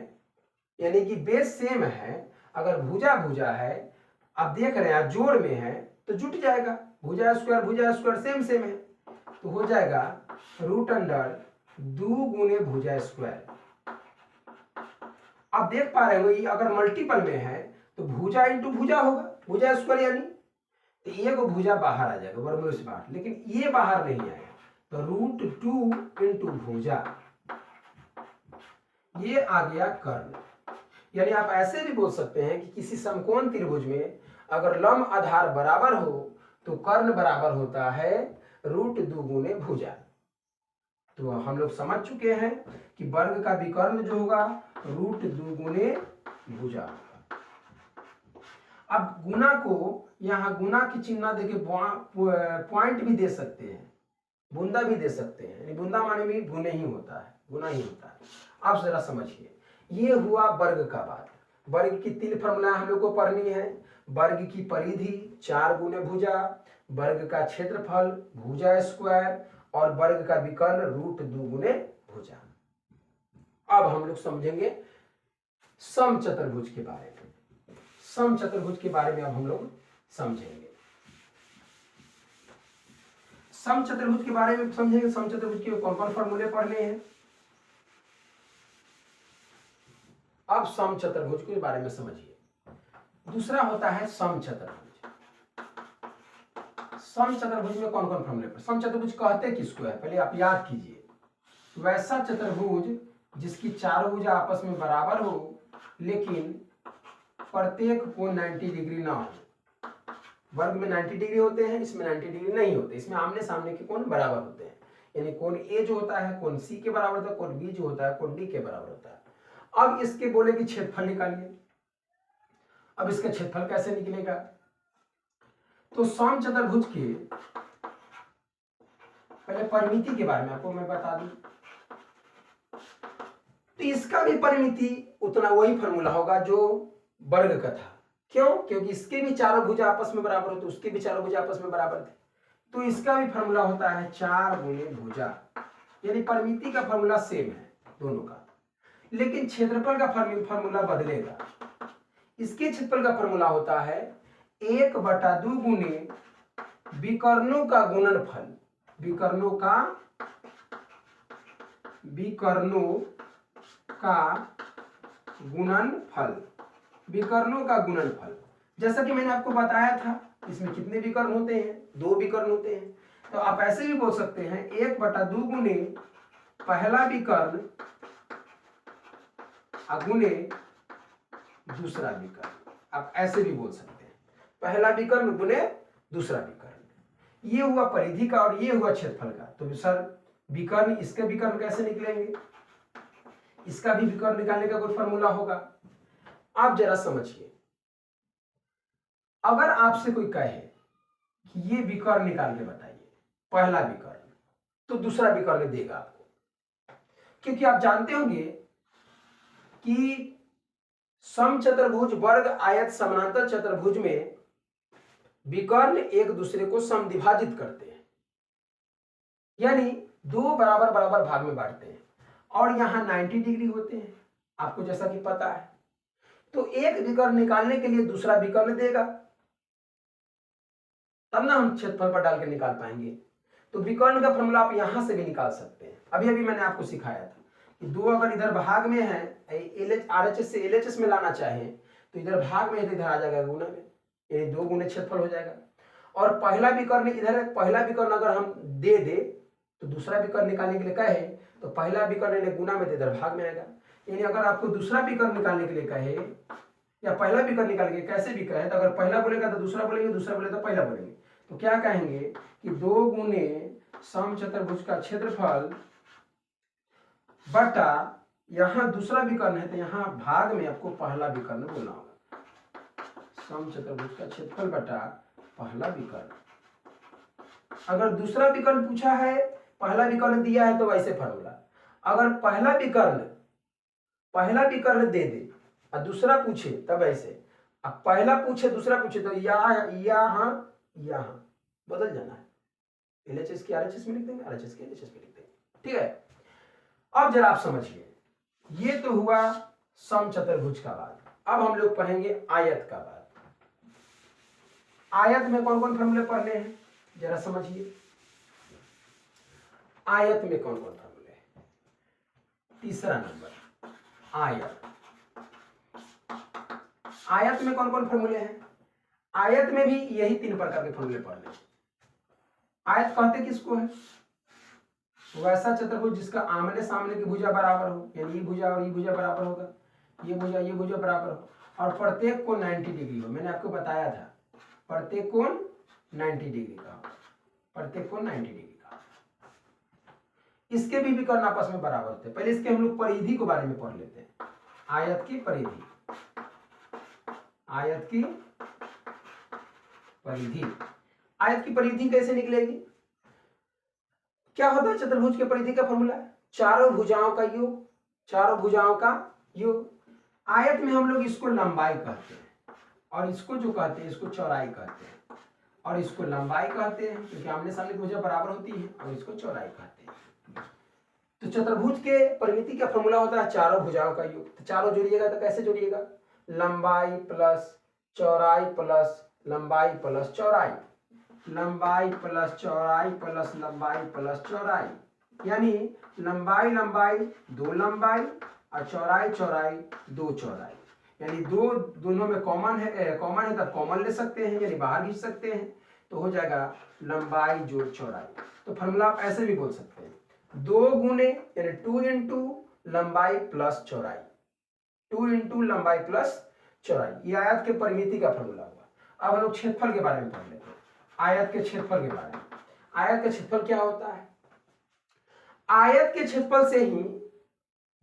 यानी कि बेस सेम है, अगर भुजा भुजा है, आप देख रहे हैं जोड़ में है तो जुट जाएगा, भुजा स्क्वायर सेम है, तो हो जाएगा रूट अंडर 2 गुने भुजा स्क्वायर। आप देख पा रहे हो ये अगर मल्टीपल में है तो भुजा इंटू भुजा होगा, भुजा स्क्वायर यानी, तो ये को भुजा बाहर आ जाएगा वर्गमूल से बाहर, लेकिन ये बाहर नहीं आएगा, तो रूट 2 इंटू भुजा, ये आ गया कर्ण। यानी आप ऐसे भी बोल सकते हैं कि किसी समकोण त्रिभुज में अगर लंब आधार बराबर हो तो कर्ण बराबर होता है रूट 2 गुने भुजा। तो हम लोग समझ चुके हैं कि वर्ग का विकर्ण जो होगा रूट 2 गुने भुजा होगा। अब गुना को यहाँ गुना की चिन्ह देके पॉइंट भी दे सकते हैं, बूंदा भी दे सकते हैं, यानी बूंदा माने भी गुने ही होता है, गुना ही होता है। आप जरा समझिए, ये हुआ वर्ग का बात। वर्ग की 3 फॉर्मूला हम लोग को पढ़नी है। वर्ग की परिधि 4 गुने भुजा, वर्ग का क्षेत्रफल भुजा स्क्वायर और वर्ग का विकर्ण रूट 2 गुने भुजा। अब हम लोग समझेंगे समचतुर्भुज के बारे में। समचतुर्भुज के बारे में अब हम लोग समझेंगे। समचतुर्भुज के बारे में समझेंगे। समचतुर्भुज के कौन कौन फॉर्मूले पढ़ने हैं। अब समचतुर्भुज के बारे में समझिए। दूसरा होता है समचतुर्भुज। समचतुर्भुज में कौन कौन फॉर्मूले? समचतुर्भुज कहते किसको है पहले आप याद कीजिए। वैसा चतुर्भुज जिसकी चारों भुजा आपस में बराबर हो लेकिन प्रत्येक कोण 90 डिग्री ना हो। वर्ग में 90 डिग्री होते हैं, इसमें 90 डिग्री नहीं होते, इसमें आमने सामने के कोण बराबर होते हैं। यानी कोण ए जो होता है कोण सी के बराबर होता है, कोण बी जो होता है कोण डी के बराबर होता है। अब इसके बोले कि क्षेत्रफल निकालिए। अब इसका क्षेत्रफल कैसे निकलेगा? तो समचतुर्भुज के पहले परिमिति के बारे में आपको मैं बता दूं। तो इसका भी परिमिति उतना वही फॉर्मूला होगा जो वर्ग का था। क्यों? क्योंकि इसके भी चारों भुजा आपस में बराबर होते, उसके भी चारों भुजा आपस में बराबर थे, तो इसका भी फॉर्मूला होता है 4 गुने भुजा। यानी परिमिति का फॉर्मूला सेम है दोनों का, लेकिन क्षेत्रफल का फॉर्मूला बदलेगा। इसके क्षेत्रफल का फॉर्मूला होता है 1/2 गुने विकर्णों का गुणनफल। विकर्णों का गुणनफल। विकर्णों का गुणनफल जैसा कि मैंने आपको बताया था, इसमें कितने विकर्ण होते हैं? 2 विकर्ण होते हैं। तो आप ऐसे भी बोल सकते हैं 1/2 गुने पहला विकर्ण गुने दूसरा विकर्ण। आप ऐसे भी बोल सकते हैं, पहला विकर्ण गुने दूसरा विकर्ण। ये हुआ परिधि का और ये हुआ क्षेत्रफल का। तो सर विकर्ण, इसके विकर्ण कैसे निकलेंगे? इसका भी विकर्ण निकालने का कोई फॉर्मूला होगा। आप जरा समझिए, अगर आपसे कोई कहे कि ये विकर्ण निकाल के बताइए पहला विकर्ण, तो दूसरा विकर्ण देगा आपको, क्योंकि आप जानते होंगे कि समचतुर्भुज वर्ग आयत समानांतर चतुर्भुज में विकर्ण एक दूसरे को समद्विभाजित करते हैं, यानी 2 बराबर बराबर भाग में बांटते हैं, और यहां 90 डिग्री होते हैं आपको जैसा कि पता है। तो एक विकर्ण निकालने के लिए दूसरा विकर्ण देगा, तब ना हम क्षेत्रफल पर डाल के निकाल पाएंगे। तो विकर्ण का फॉर्मूला आप यहां से भी निकाल सकते हैं। अभी अभी मैंने आपको सिखाया था कि 2 अगर इधर भाग में है, RHS से LHS में लाना चाहे तो इधर भाग में है तो इधर आ जाएगा गुना में, यानी 2 गुने क्षेत्रफल हो जाएगा। और पहला विकर्ण इधर है, पहला विकर्ण अगर हम दे दे तो दूसरा विकर्ण निकालने के लिए कहे तो पहला विकर्ण गुना में तो इधर भाग में आएगा। यानी अगर आपको दूसरा विकर्ण निकालने के लिए कहे या पहला विकर्ण निकालने के कैसे भी कहे, तो अगर पहला बोलेगा तो दूसरा बोलेंगे, दूसरा बोले तो पहला बोलेंगे। तो क्या कहेंगे कि 2 गुने समचतुर्भुज का क्षेत्रफल बटा यहां दूसरा विकर्ण है तो यहां भाग में आपको पहला विकर्ण बोलना होगा। समचतुर्भुज का क्षेत्रफल बटा पहला विकर्ण। अगर दूसरा विकर्ण पूछा है, पहला विकर्ण दिया है तो वैसे फॉर्मूला। अगर पहला विकर्ण दे दे और दूसरा पूछे तब ऐसे। अब पहला पूछे दूसरा पूछे तो यहां बदल जाना है। LHS की RHS में लिख देंगे, RHS की LHS में लिख देंगे। ठीक है। अब जरा आप समझिए, ये तो हुआ समचतुर्भुज का बाद। अब हम लोग पढ़ेंगे आयत का बाद। आयत में कौन कौन फॉर्मूले पढ़ने हैं जरा समझिए। आयत में कौन कौन फॉर्मूले हैं? तीसरा नंबर आयत। आयत में कौन कौन फॉर्मूले हैं? आयत में भी यही 3 प्रकार के फॉर्मूले पढ़ने हैं। आयत कहते किसको है? वैसा चतुर्भुज जिसका आमने सामने की भुजा बराबर हो, यानी ये भुजा और ये भुजा बराबर होगा, ये भुजा बराबर हो, और प्रत्येक कोण 90 डिग्री हो। मैंने आपको बताया था प्रत्येक कोण 90 डिग्री का हो, प्रत्येक कोण 90 डिग्री का। इसके भी विकर्ण आपस में बराबर होते हैं। पहले इसके हम लोग परिधि के बारे में पढ़ लेते हैं। आयत की परिधि, आयत की परिधि। आयत की परिधि कैसे निकलेगी? क्या होता है चतुर्भुज के परिधि का फॉर्मूला? चारों भुजाओं का योग, चारों भुजाओं का योग। आयत में हम लोग इसको लंबाई कहते हैं, और इसको जो कहते हैं इसको चौड़ाई कहते हैं, और इसको लंबाई कहते हैं क्योंकि आमने सामने की भुजा बराबर होती है, और इसको चौड़ाई कहते हैं। तो चतुर्भुज के परिमिति का फॉर्मूला होता है चारों भुजाओं का योग। तो चारों जोड़िएगा तो कैसे जोड़िएगा? लंबाई प्लस चौड़ाई प्लस लंबाई प्लस चौड़ाई, लंबाई प्लस चौड़ाई प्लस लंबाई प्लस चौड़ाई, यानी लंबाई लंबाई 2 लंबाई और चौड़ाई चौड़ाई 2 चौड़ाई, यानी दोनों में कॉमन है तो कॉमन ले सकते हैं, यानी बाहर खींच सकते हैं, तो हो जाएगा लंबाई जोड़ चौड़ाई। तो फॉर्मूला आप ऐसे भी बोल सकते हैं 2 गुने यानी 2 इंटू लंबाई प्लस चौड़ाई, 2 इंटू लंबाई प्लस चौड़ाई। ये आयत के परिमिति का फॉर्मूला हुआ। अब हम लोग क्षेत्रफल के बारे में पढ़ लेते हैं। आयत के क्षेत्रफल के बारे में। आयत का क्षेत्रफल क्या होता है? आयत के क्षेत्रफल से ही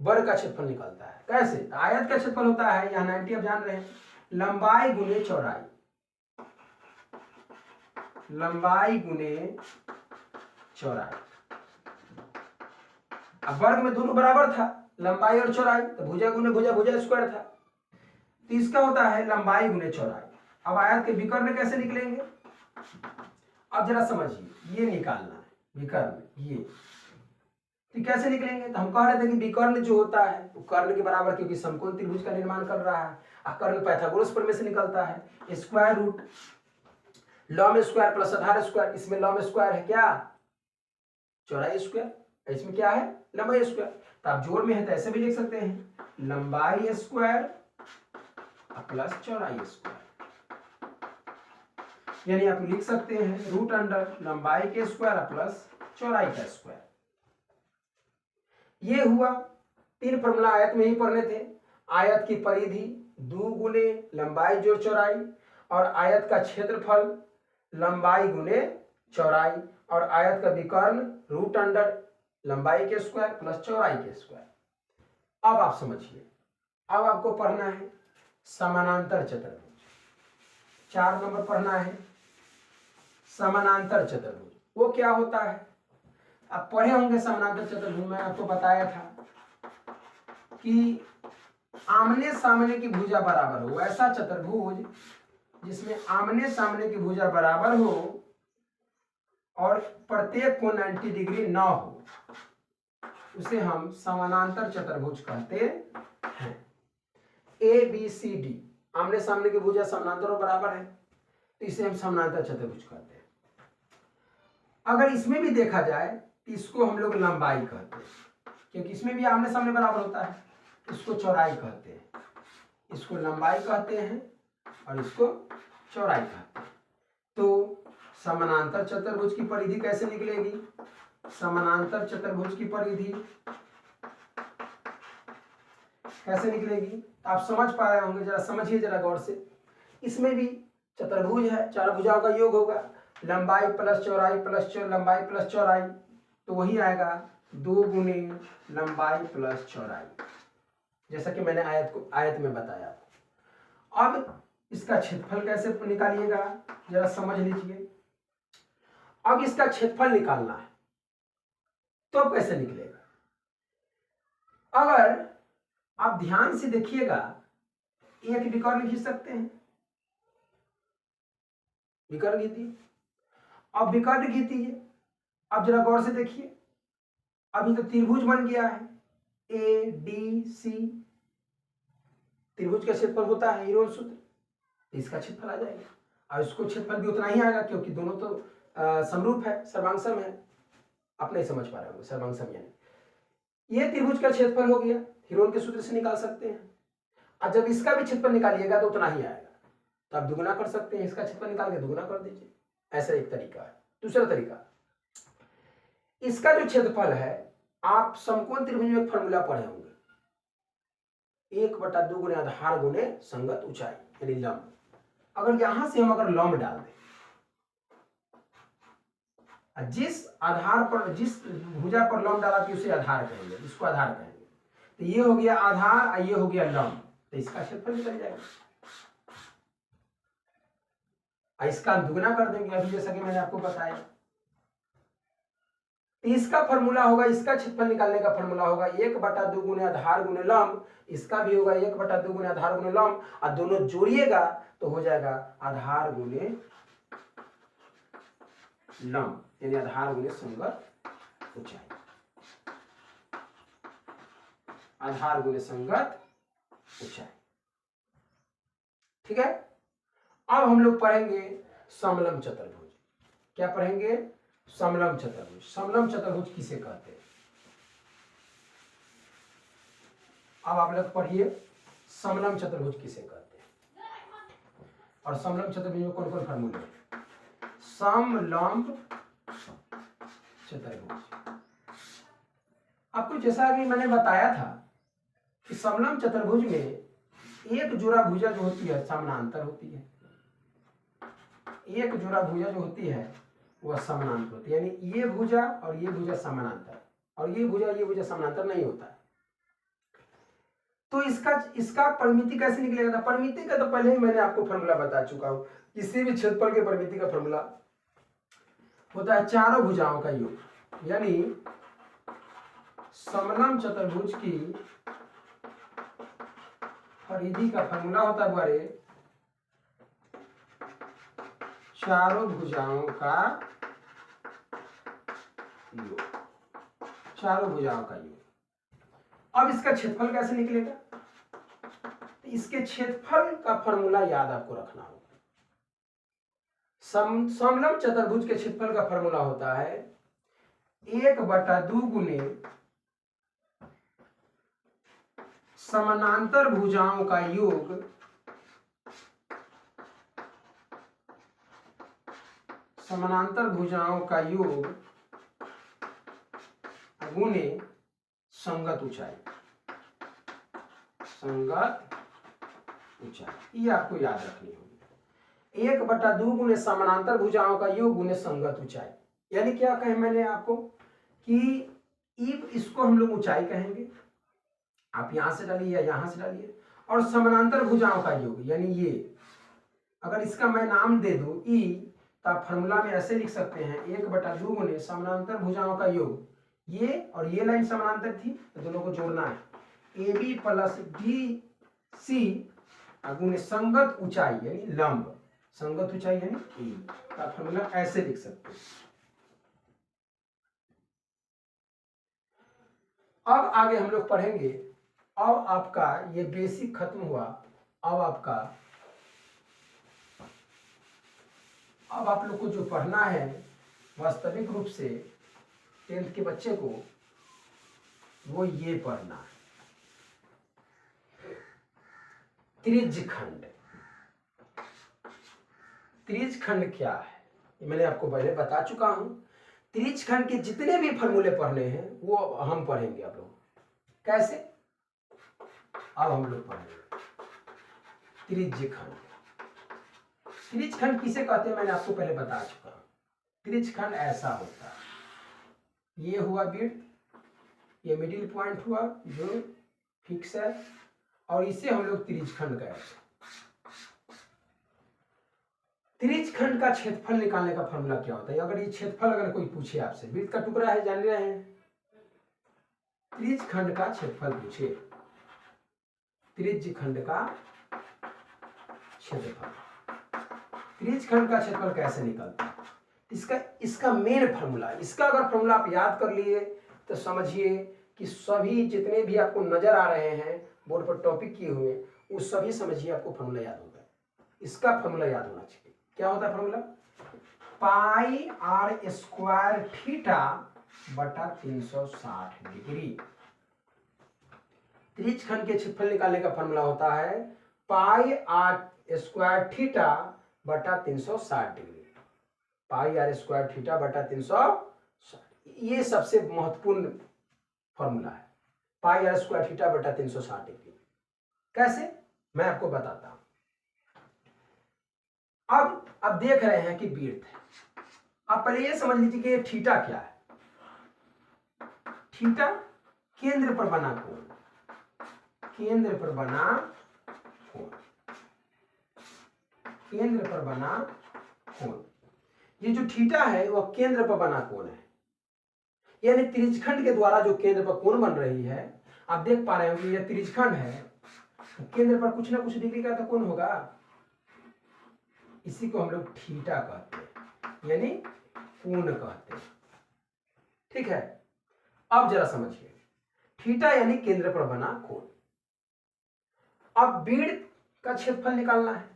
वर्ग का क्षेत्रफल निकलता है। कैसे? आयत का क्षेत्रफल होता है, यहां 90 आप जान रहे हैं, लंबाई गुने चौड़ाई, लंबाई गुने चौड़ाई। अब वर्ग में दोनों बराबर था, लंबाई और चौड़ाई, तो भुजा गुने भुजा, भुजा स्क्वायर था। तो इसका होता है लंबाई गुने चौड़ाई। अब आयत के विकर्ण कैसे निकलेंगे? अब जरा समझिए, ये निकालना है विकर्ण, ये तो कैसे निकलेंगे? तो हम कह रहे थे कि विकर्ण जो होता है वो कर्ण के बराबर, क्योंकि समकोण त्रिभुज का निर्माण कर रहा है, और कर्ण पाइथागोरस प्रमेय से निकलता है। स्क्वायर रूट लॉम स्क्वायर प्लस आधार स्क्वायर, इसमें लॉम स्क्वायर है क्या? चौड़ाई स्क्वायर, इसमें क्या है? लंबाई स्क्वायर। तो आप जोड़ में है तो ऐसे भी लिख सकते हैं लंबाई स्क्वायर प्लस चौड़ाई स्क्वायर, यानी आप लिख सकते हैं रूट अंडर लंबाई के स्क्वायर प्लस चौड़ाई का स्क्वायर। ये हुआ 3 फॉर्मूला आयत में ही पढ़ने थे। आयत की परिधि 2 गुने लंबाई जोड़ चौड़ाई, और आयत का क्षेत्रफल लंबाई गुने चौड़ाई, और आयत का विकर्ण रूट अंडर लंबाई के स्क्वायर प्लस चौड़ाई के स्क्वायर। अब आप समझिए, अब आपको पढ़ना है समानांतर चतुर्भुज। 4 नंबर पढ़ना है समानांतर चतुर्भुज। वो क्या होता है? आप पढ़े होंगे समानांतर चतुर्भुज में आपको बताया था कि आमने सामने की भुजा बराबर हो, ऐसा चतुर्भुज जिसमें आमने सामने की भुजा बराबर हो और प्रत्येक कोण 90 डिग्री न हो, उसे हम समानांतर चतुर्भुज कहते हैं। ए बी सी डी आमने सामने की भुजा समानांतर और बराबर है, तो इसे हम समानांतर चतुर्भुज कहते हैं। अगर इसमें भी देखा जाए तो इसको हम लोग लंबाई कहते हैं, क्योंकि इसमें भी आमने सामने बराबर होता है। इसको चौड़ाई कहते हैं, इसको लंबाई कहते हैं और इसको चौड़ाई कहते हैं। तो समानांतर चतुर्भुज की परिधि कैसे निकलेगी? समानांतर चतुर्भुज की परिधि कैसे निकलेगी? आप समझ पा रहे होंगे, जरा समझिए जरा गौर से। इसमें भी चतुर्भुज है, चार भुजाओं का योग होगा, लंबाई प्लस चौड़ाई प्लस लंबाई प्लस चौड़ाई, तो वही आएगा 2 गुने लंबाई प्लस चौड़ाई, जैसा कि मैंने आयत में बताया। अब इसका क्षेत्रफल कैसे निकालिएगा जरा समझ लीजिए। अब इसका क्षेत्रफल निकालना है तो कैसे निकलेगा? अगर आप ध्यान से देखिएगा, एक विकर्ण खींच सकते हैं, विकर्ण खींचिए। अब विकर्ण खींचिए, अब जरा गौर से देखिए, अभी तो त्रिभुज बन गया है ए डी सी, त्रिभुज का क्षेत्रफल होता है हीरोन सूत्र, इसका क्षेत्रफल आ जाएगा और इसको क्षेत्रफल भी उतना ही आएगा क्योंकि दोनों तो समरूप है, सर्वांगसम है। आप नहीं समझ पा रहे होंगे सर्वांगसम यानी ये त्रिभुज का क्षेत्रफल हो गया, हीरोन के सूत्र से निकाल सकते हैं। और जब इसका भी क्षेत्रफल निकालिएगा तो उतना ही आएगा, तो आप दुगुना कर सकते हैं, इसका क्षेत्रफल निकाल के दुगुना कर दीजिए, ऐसा एक तरीका है। दूसरा तरीका, इसका जो क्षेत्रफल है आप समकोण त्रिभुज में एक फॉर्मूला पढ़े होंगे, 1/2 गुणे आधार गुणे संगत ऊंचाई यानी लंब। अगर यहां से हम अगर लंब डाल दें, जिस आधार पर जिस भुजा पर लंब डाला कि उसे आधार कहेंगे, इसको आधार कहेंगे। तो ये हो गया आधार और ये हो गया लंब, तो इसका क्षेत्रफल निकल जाएगा। इसका दुगना कर देंगे अभी जैसा कि मैंने आपको बताया। इसका फॉर्मूला होगा, इसका क्षेत्रफल निकालने का फॉर्मूला होगा 1/2 गुणे आधार गुणे लंब, इसका भी होगा 1/2 गुणे आधार गुणे लंब, और दोनों जोड़िएगा तो हो जाएगा आधार गुणे लंब यानी आधार गुणे संगत ऊंचाई, आधार गुणे संगत ऊंचाई। ठीक है, अब हम लोग पढ़ेंगे समलंब चतुर्भुज। क्या पढ़ेंगे? समलंब चतुर्भुज। समलंब चतुर्भुज किसे कहते हैं? अब आप लोग पढ़िए समलंब चतुर्भुज किसे कहते हैं और समलंब चतुर्भुज में कौन कौन फॉर्मूले हैं। समलंब चतुर्भुज आपको जैसा अभी मैंने बताया था कि समलंब चतुर्भुज में एक जोड़ा भुजा जो होती है समानांतर होती है, एक जोड़ा भुजा जो होती है वह समानांतर होती है, यानी ये भुजा और ये भुजा समानांतर, और ये भुजा समानांतर नहीं होता है। तो इसका परिमिति कैसे निकलेगा? था परिमिति का तो पहले ही मैंने आपको फॉर्मूला बता चुका हूं। किसी भी क्षेत्रफल के परिमिति का फॉर्मूला होता है चारों भुजाओं का योग, यानी समलंब चतुर्भुज की परिधि का फॉर्मूला होता है बारे चारों भुजाओं का योग, चारों भुजाओं का योग। अब इसका क्षेत्रफल कैसे निकलेगा? तो इसके क्षेत्रफल का फॉर्मूला याद आपको रखना होगा। समलंब चतुर्भुज के क्षेत्रफल का फॉर्मूला होता है 1/2 गुणे समानांतर भुजाओं का योग समानांतर भुजाओं का योग गुणे संगत ऊंचाई, संगत ऊंचाई। ये आपको याद रखनी होगी। 1/2 गुणे समानांतर भुजाओं का योग गुणे संगत ऊंचाई, यानी क्या कहें मैंने आपको कि इसको हम लोग ऊंचाई कहेंगे, आप यहां से डालिए या यहां से डालिए, और समानांतर भुजाओं का योग यानी ये, अगर इसका मैं नाम दे दूं ई, तो आप फॉर्मूला में ऐसे लिख सकते हैं 1/2 गुणे समानांतर भुजाओं का योग, ये और ये लाइन समानांतर थी तो दोनों को जोड़ना है, AB प्लस DC गुणे संगत ऊंचाई यानी लंब, संगत ऊंचाई यानी ई का फॉर्मूला ऐसे लिख सकते हैं। अब आगे हम लोग पढ़ेंगे, अब आपका ये बेसिक खत्म हुआ, अब आप लोग को जो पढ़ना है वास्तविक रूप से 10th के बच्चे को, वो ये पढ़ना है त्रिज्यखंड। त्रिज्यखंड क्या है ये मैंने आपको पहले बता चुका हूं। त्रिज्यखंड के जितने भी फॉर्मूले पढ़ने हैं वो हम पढ़ेंगे। आप लोग कैसे? अब हम लोग पढ़ेंगे त्रिज्यखंड। त्रिज्यखंड किसे कहते हैं मैंने आपको पहले बता चुका हूं। त्रिज्यखंड ऐसा होता है, ये हुआ विड्थ, ये मिडिल पॉइंट हुआ जो फिक्स है, और इसे हम लोग त्रिज्यखंड कहते हैं। त्रिज्यखंड का क्षेत्रफल निकालने का फॉर्मूला क्या होता है? अगर ये क्षेत्रफल अगर कोई पूछे आपसे, वृत्त का टुकड़ा है जान रहे हैं, त्रिज्यखंड का क्षेत्रफल पूछे, त्रिज्यखंड का क्षेत्रफल, त्रिज्यखंड का क्षेत्रफल कैसे निकलता है? इसका मेन फॉर्मूला, इसका अगर फॉर्मूला आप याद कर लिए तो समझिए कि सभी जितने भी आपको नजर आ रहे हैं बोर्ड पर टॉपिक किए हुए, वो सभी समझिए आपको फॉर्मूला याद होगा। इसका फॉर्मूला याद होना चाहिए। क्या होता है formula? Pi r square theta बटा 360 डिग्री। त्रिज्यखंड के क्षेत्रफल निकालने का फॉर्मूला होता है पाई आर स्क्वायर थीटा बटा 360 degree. Pi r square theta बटा 360, ये सबसे महत्वपूर्ण फॉर्मूला है। पाई आर स्क्वायर थीटा बटा 360 डिग्री कैसे, मैं आपको बताता हूं। अब देख रहे हैं कि विड्थ है। आप पहले ये समझ लीजिए कि थीटा क्या है। थीटा केंद्र पर बना कोण, केंद्र पर बना कोण, केंद्र पर बना कोण। ये जो थीटा है वह केंद्र पर बना कोण है, यानी त्रिज्यखंड के द्वारा जो केंद्र पर कोण बन रही है। आप देख पा रहे हो कि यह त्रिज्यखंड है, तो केंद्र पर कुछ ना कुछ डिग्री का तो कोण होगा। इसी को हम लोग थीटा कहते हैं, यानी कोण कहते हैं। ठीक है, अब जरा समझिए, थीटा यानी केंद्र पर बना कोण। अब विड्थ का क्षेत्रफल निकालना है,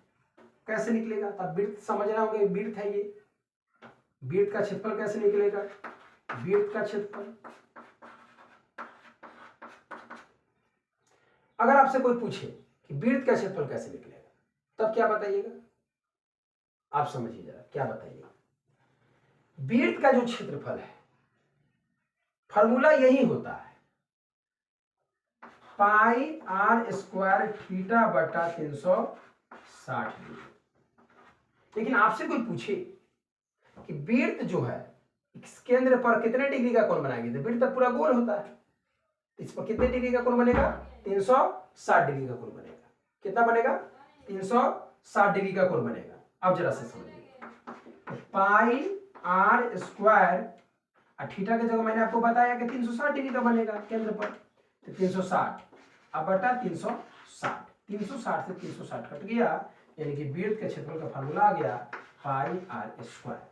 कैसे निकलेगा? तब विड्थ समझ रहे होंगे, विड्थ है ये। विड्थ का क्षेत्रफल कैसे निकलेगा? विड्थ का क्षेत्रफल, अगर आपसे कोई पूछे कि विड्थ का क्षेत्रफल कैसे निकलेगा, तब क्या बताइएगा? आप समझिए जरा, क्या बताइएगा? विड्थ का जो क्षेत्रफल है, फॉर्मूला यही होता है पाई आर स्क्वायर थीटा बटा 360 डिग्री। लेकिन आपसे कोई पूछे कि विड्थ जो है इस केंद्र पर कितने डिग्री का कोण बनाएंगे, तो विड्थ तो पूरा गोल होता है, इस पर कितने डिग्री का कोण बनेगा? 360 डिग्री का कोण बनेगा। कितना बनेगा? 360 डिग्री का कोण बनेगा। अब जरा से समझिए, पाई आर स्क्वायर, थीटा की जगह मैंने आपको बताया कि 360 डिग्री का बनेगा केंद्र पर, तो 360 अब बटा 360, 360 से 360 कट गया, यानी कि विड्थ के क्षेत्रफल का फार्मूला आ गया पाई आर स्क्वायर।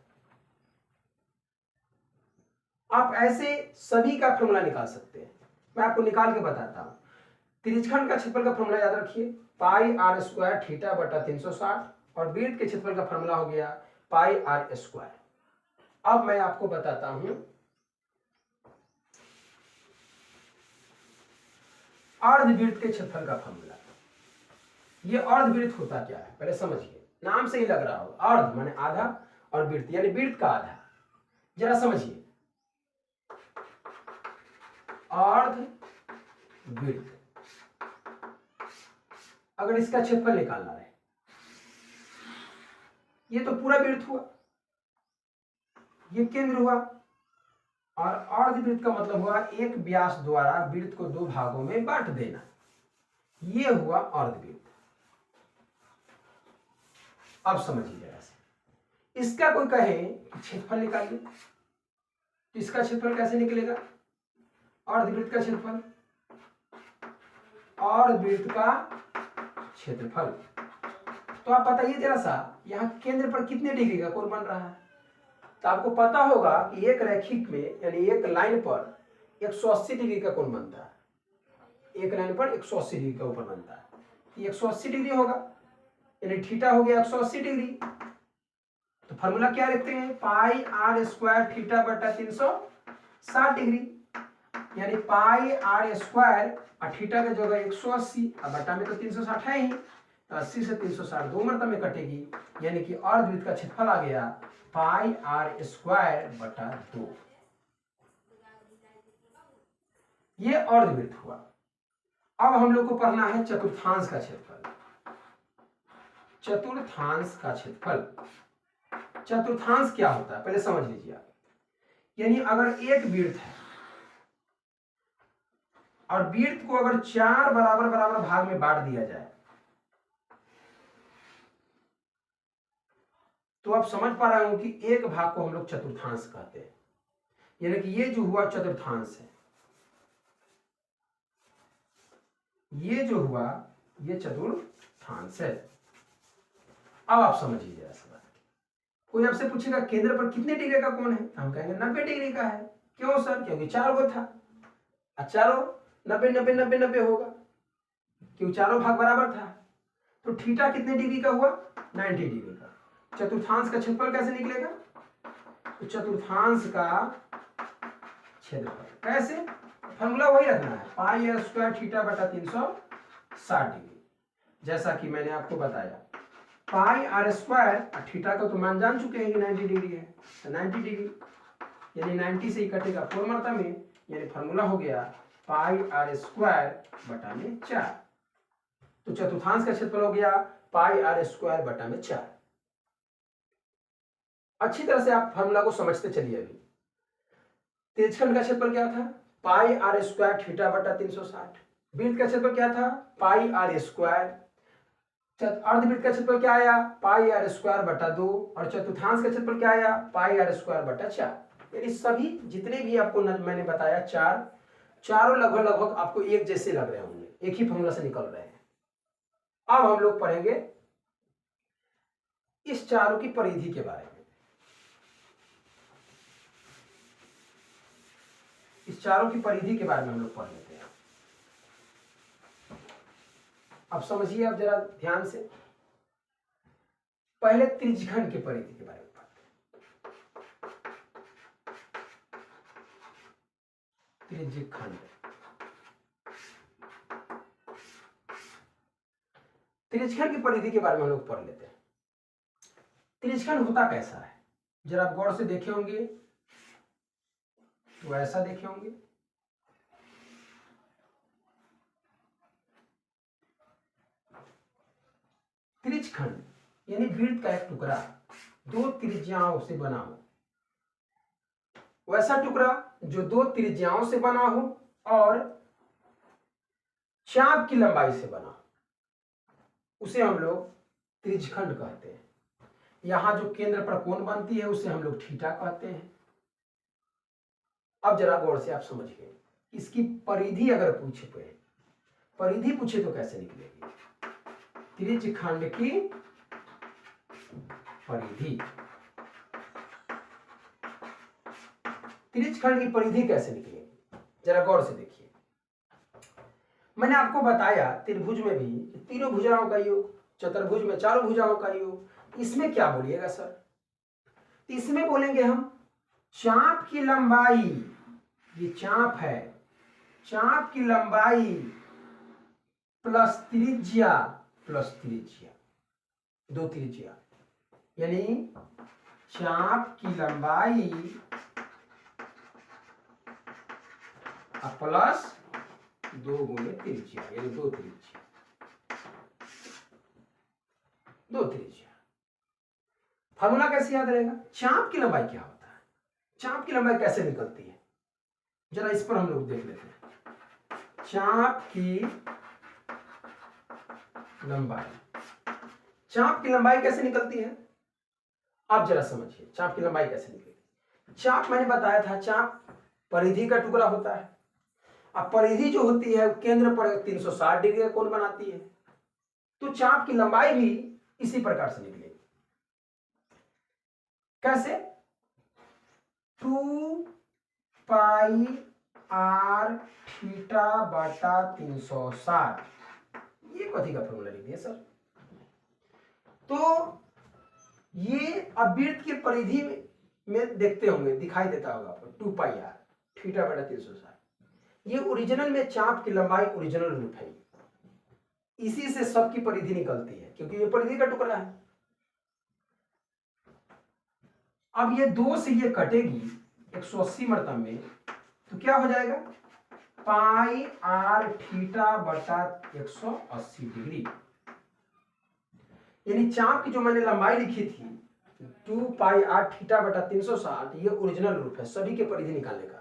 आप ऐसे सभी का फॉर्मूला निकाल सकते हैं, मैं आपको निकाल के बताता हूं। त्रिज्यखंड का क्षेत्रफल का फॉर्मूला याद रखिए, पाई आर स्क्वायर थीटा बटा 360, और विड्थ के क्षेत्रफल का फॉर्मूला हो गया पाई आर स्क्वायर। अब मैं आपको बताता हूं अर्धवृत्त के क्षेत्रफल का फॉर्मूला। ये अर्धवृत्त होता क्या है पहले समझिए, नाम से ही लग रहा हो, अर्ध माने आधा और वृत्त यानी वृत्त का आधा। जरा समझिए, अर्धवृत्त, अगर इसका क्षेत्रफल निकालना है, ये तो पूरा वृत्त हुआ, ये केंद्र हुआ, और अर्धवृत्त का मतलब हुआ एक व्यास द्वारा वृत्त को दो भागों में बांट देना, ये हुआ अर्धवृत्त। अब समझिए जरा से, इसका कोई कहे कि क्षेत्रफल निकालिए, तो इसका क्षेत्रफल कैसे निकलेगा? अर्धवृत्त का क्षेत्रफल, अर्धवृत्त का क्षेत्रफल। तो आप बताइए जरा सा, यहां केंद्र पर कितने डिग्री का कोण बन रहा है? तो आपको पता होगा कि एक रैखिक में यानी एक लाइन पर 180 डिग्री का कोण बनता है, एक लाइन पर 180 डिग्री का ऊपर बनता है, ये 180 डिग्री होगा, यानी थीटा हो गया 180 डिग्री। तो फॉर्मूला क्या लिखते हैं? पाई आर स्क्वायर थीटा बटा 360 डिग्री, यानी पाई आर स्क्वायर और थीटा की जगह 180, अब बटा में तो 360 है ही, तो 80 से 360 दो मरतबा में कटेगी, यानी कि अर्धवृत्त का क्षेत्रफल आ गया पाई आर स्क्वायर बटा 2। ये अर्धवृत्त हुआ। अब हम लोग को पढ़ना है चतुर्थांश का क्षेत्रफल। चतुर्थांश का क्षेत्रफल, चतुर्थांश क्या होता है पहले समझ लीजिए आप। यानी अगर एक वृत्त है और वृत्त को अगर 4 बराबर बराबर भाग में बांट दिया जाए, तो आप समझ पा रहे हो कि एक भाग को हम लोग चतुर्थांश कहते हैं, यानी कि ये जो हुआ चतुर्थांश है, ये जो हुआ ये चतुर्थांश है। अब आप समझिए जरा सा, कोई आपसे पूछेगा केंद्र पर कितने डिग्री का कोण है, हम कहेंगे 90 डिग्री का है। क्यों सर? क्योंकि 4 गो था, और चारों 90 90 90 90 होगा, क्योंकि चारों भाग बराबर था। तो थीटा कितने डिग्री का हुआ? 90 डिग्री का। चतुर्थांश का क्षेत्रफल कैसे निकलेगा? तो चतुर्थांश का क्षेत्रफल कैसे? फॉर्मूला वही रखना है, पाई आर स्क्वायर थीटा बटा 360 डिग्री। जैसा कि मैंने आपको बताया, पाई आर स्क्वायर, थीटा का तो मान जान चुके हैं कि 90 डिग्री है, तो 90 डिग्री यानी 90 से ही कटेगा 4 मात्रा में, यानी फॉर्मूला हो गया पाई आर स्क्वायर बटा में 4। तो चतुर्थांश का क्षेत्रफल हो गया पाई आर स्क्वायर बटा में 4। अच्छी तरह से आप फॉर्मूला को समझते चलिए। अभी तेजखंड का क्षेत्रफल क्या था? पाई आर स्क्वायर थीटा बटा 360। वृत्त का क्षेत्रफल क्या था? पाई आर स्क्वायर। अर्धवृत्त का क्षेत्रफल क्या आया? पाई आर स्क्वायर बटा 2। और चतुर्थांश का क्षेत्रफल क्या आया? पाई आर स्क्वायर बटा 4। यानी सभी जितने भी आपको मैंने बताया चारों लगभग आपको एक जैसे लग रहे होंगे, एक ही फॉर्मूला से निकल रहे हैं। अब हम लोग पढ़ेंगे इस चारों की परिधि के बारे में। इस चारों की परिधि के बारे में हम लोग पढ़ लेते हैं। अब समझिए, अब जरा ध्यान से। पहले त्रिज्यखंड की परिधि के बारे में पढ़ते हैं। त्रिज्यखंड, त्रिज्यखंड की परिधि के बारे में हम लोग पढ़ लेते हैं। त्रिज्यखंड होता कैसा है? जरा आप गौर से देखे होंगे तो ऐसा देखे होंगे। त्रिज्यखंड यानी वृत्त का एक टुकड़ा दो त्रिज्याओं से बना हो, वैसा टुकड़ा जो दो त्रिज्याओं से बना हो और चाप की लंबाई से बना हो, उसे हम लोग त्रिज्यखंड कहते हैं। यहां जो केंद्र पर कोण बनती है उसे हम लोग थीटा कहते हैं। अब जरा गौर से आप समझिए, इसकी परिधि अगर परिधि पूछे तो कैसे निकलेगी? त्रिज्यखंड की परिधि, त्रिज्यखंड की परिधि कैसे निकलेगी? जरा गौर से देखिए। मैंने आपको बताया त्रिभुज में भी तीनों भुजाओं का योग, चतुर्भुज में चारों भुजाओं का योग। इसमें क्या बोलिएगा सर? इसमें बोलेंगे हम चाप की लंबाई, ये चाप है, चाप की लंबाई प्लस त्रिज्या, दो त्रिज्या, यानी चाप की लंबाई प्लस 2 गुणे त्रिज्या, यानी दो त्रिज्या। फॉर्मूला कैसे याद रहेगा? चाप की लंबाई क्या होता है, चाप की लंबाई कैसे निकलती है, जरा इस पर हम लोग देख लेते हैं। चाप की लंबाई कैसे निकलती है? आप जरा समझिए, चाप की लंबाई कैसे निकलेगी? चाप मैंने बताया था, चाप परिधि का टुकड़ा होता है। अब परिधि जो होती है केंद्र पर 360 डिग्री का कोण बनाती है, तो चाप की लंबाई भी इसी प्रकार से निकलेगी। कैसे? 2 पाई आर थीटा बटा 360, ये कथी का फॉर्मूला लिख दिया सर? तो ये अब वृत्त की परिधि में देखते होंगे, दिखाई देता होगा आपको 2 पाई आर थीटा बटा 360। ये ओरिजिनल में चाप की लंबाई ओरिजिनल रूप है, इसी से सबकी परिधि निकलती है क्योंकि ये परिधि का टुकड़ा है। अब ये 2 से ये कटेगी 180 मर्तबा में, तो क्या हो जाएगा? पाई आर थीटा बटा 180 डिग्री, यानी चाप की जो मैंने लंबाई लिखी थी 2 पाई आर थीटा बटा 360, ये ओरिजिनल रूप है सभी के परिधि निकालने का।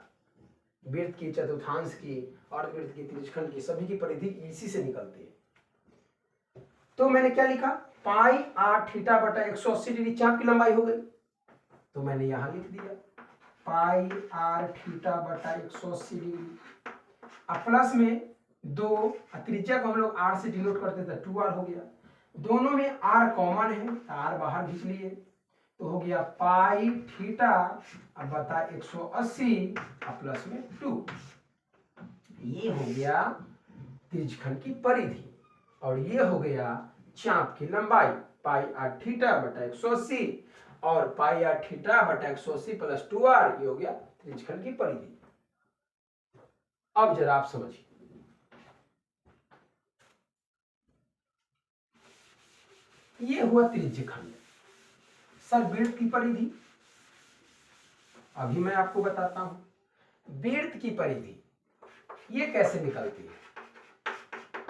वृत्त की, चतुर्थांश की, अर्धवृत्त की, त्रिज्यखंड की, सभी की परिधि इसी से निकलती है। तो मैंने क्या लिखा? पाई आर थीटा बटा 180 डिग्री चाप की लंबाई हो गई, तो मैंने यहां लिख दिया पाई आर थीटा बटा 180 डिग्री। अब प्लस में 2, त्रिज्या को हम लोग आर से डिनोट करते थे, 2r हो गया। दोनों में r कॉमन है, r बाहर खींच लिए, तो हो गया पाई थीटा अब बता 180 और प्लस में 2। ये हो गया त्रिज्यखंड की परिधि और ये हो गया चाप की लंबाई पाई आर थीटा बटा 180 और पाई आर थीटा बटा 180 प्लस 2r, ये हो गया त्रिज्यखंड की परिधि। अब जरा आप समझिए, ये हुआ त्रिज्यखंड। सर वृत्त की परिधि अभी मैं आपको बताता हूं। वृत्त की परिधि ये कैसे निकलती है?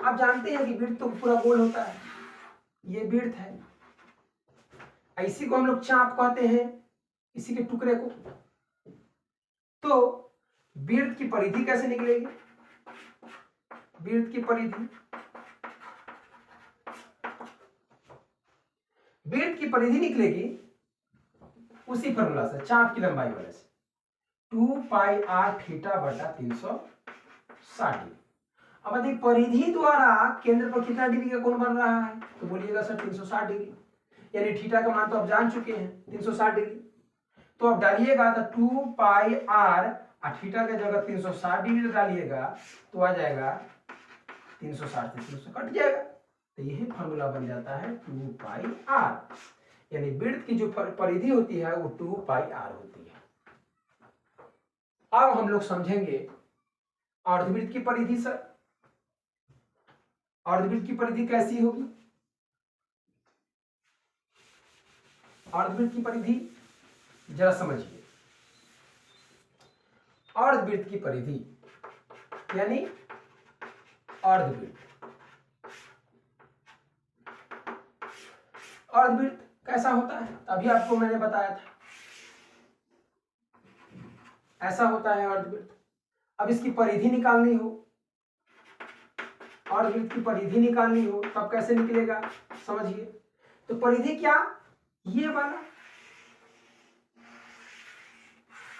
आप जानते हैं कि वृत्त तो पूरा गोल होता है, ये वृत्त है, इसी को हम लोग चाप कहते हैं, इसी के टुकड़े को। तो वृत्त की परिधि कैसे निकलेगी? वृत्त की परिधि, वृत्त की परिधि निकलेगी उसी फॉर्मूला से, चाप की लंबाई वाले से, 2 पाई आर थीटा बटा 360। अब यदि परिधि द्वारा केंद्र पर कितना डिग्री का कोण बन रहा है तो बोलिएगा सर 360 डिग्री, यानी थीटा का मान तो आप जान चुके हैं 360 डिग्री। तो अब डालिएगा तो 2 पाई आर और थीटा के जगह 360 डिग्री डालिएगा तो आ जाएगा 360 से 300 कट जाएगा, तो यही फॉर्मूला बन जाता है 2 पाई आर, यानी वृत्त की जो परिधि होती है वो 2 पाई आर होती है। अब हम लोग समझेंगे अर्धवृत्त की परिधि। सर अर्धवृत्त की परिधि कैसी होगी? अर्धवृत्त की परिधि जरा समझिए। अर्धवृत्त की परिधि यानी अर्धवृत्त, अर्धवृत्त कैसा होता है अभी आपको मैंने बताया था, ऐसा होता है अर्धवृत्त। अब इसकी परिधि निकालनी हो, अर्धवृत्त की परिधि निकालनी हो तब कैसे निकलेगा समझिए। तो परिधि क्या, ये वाला,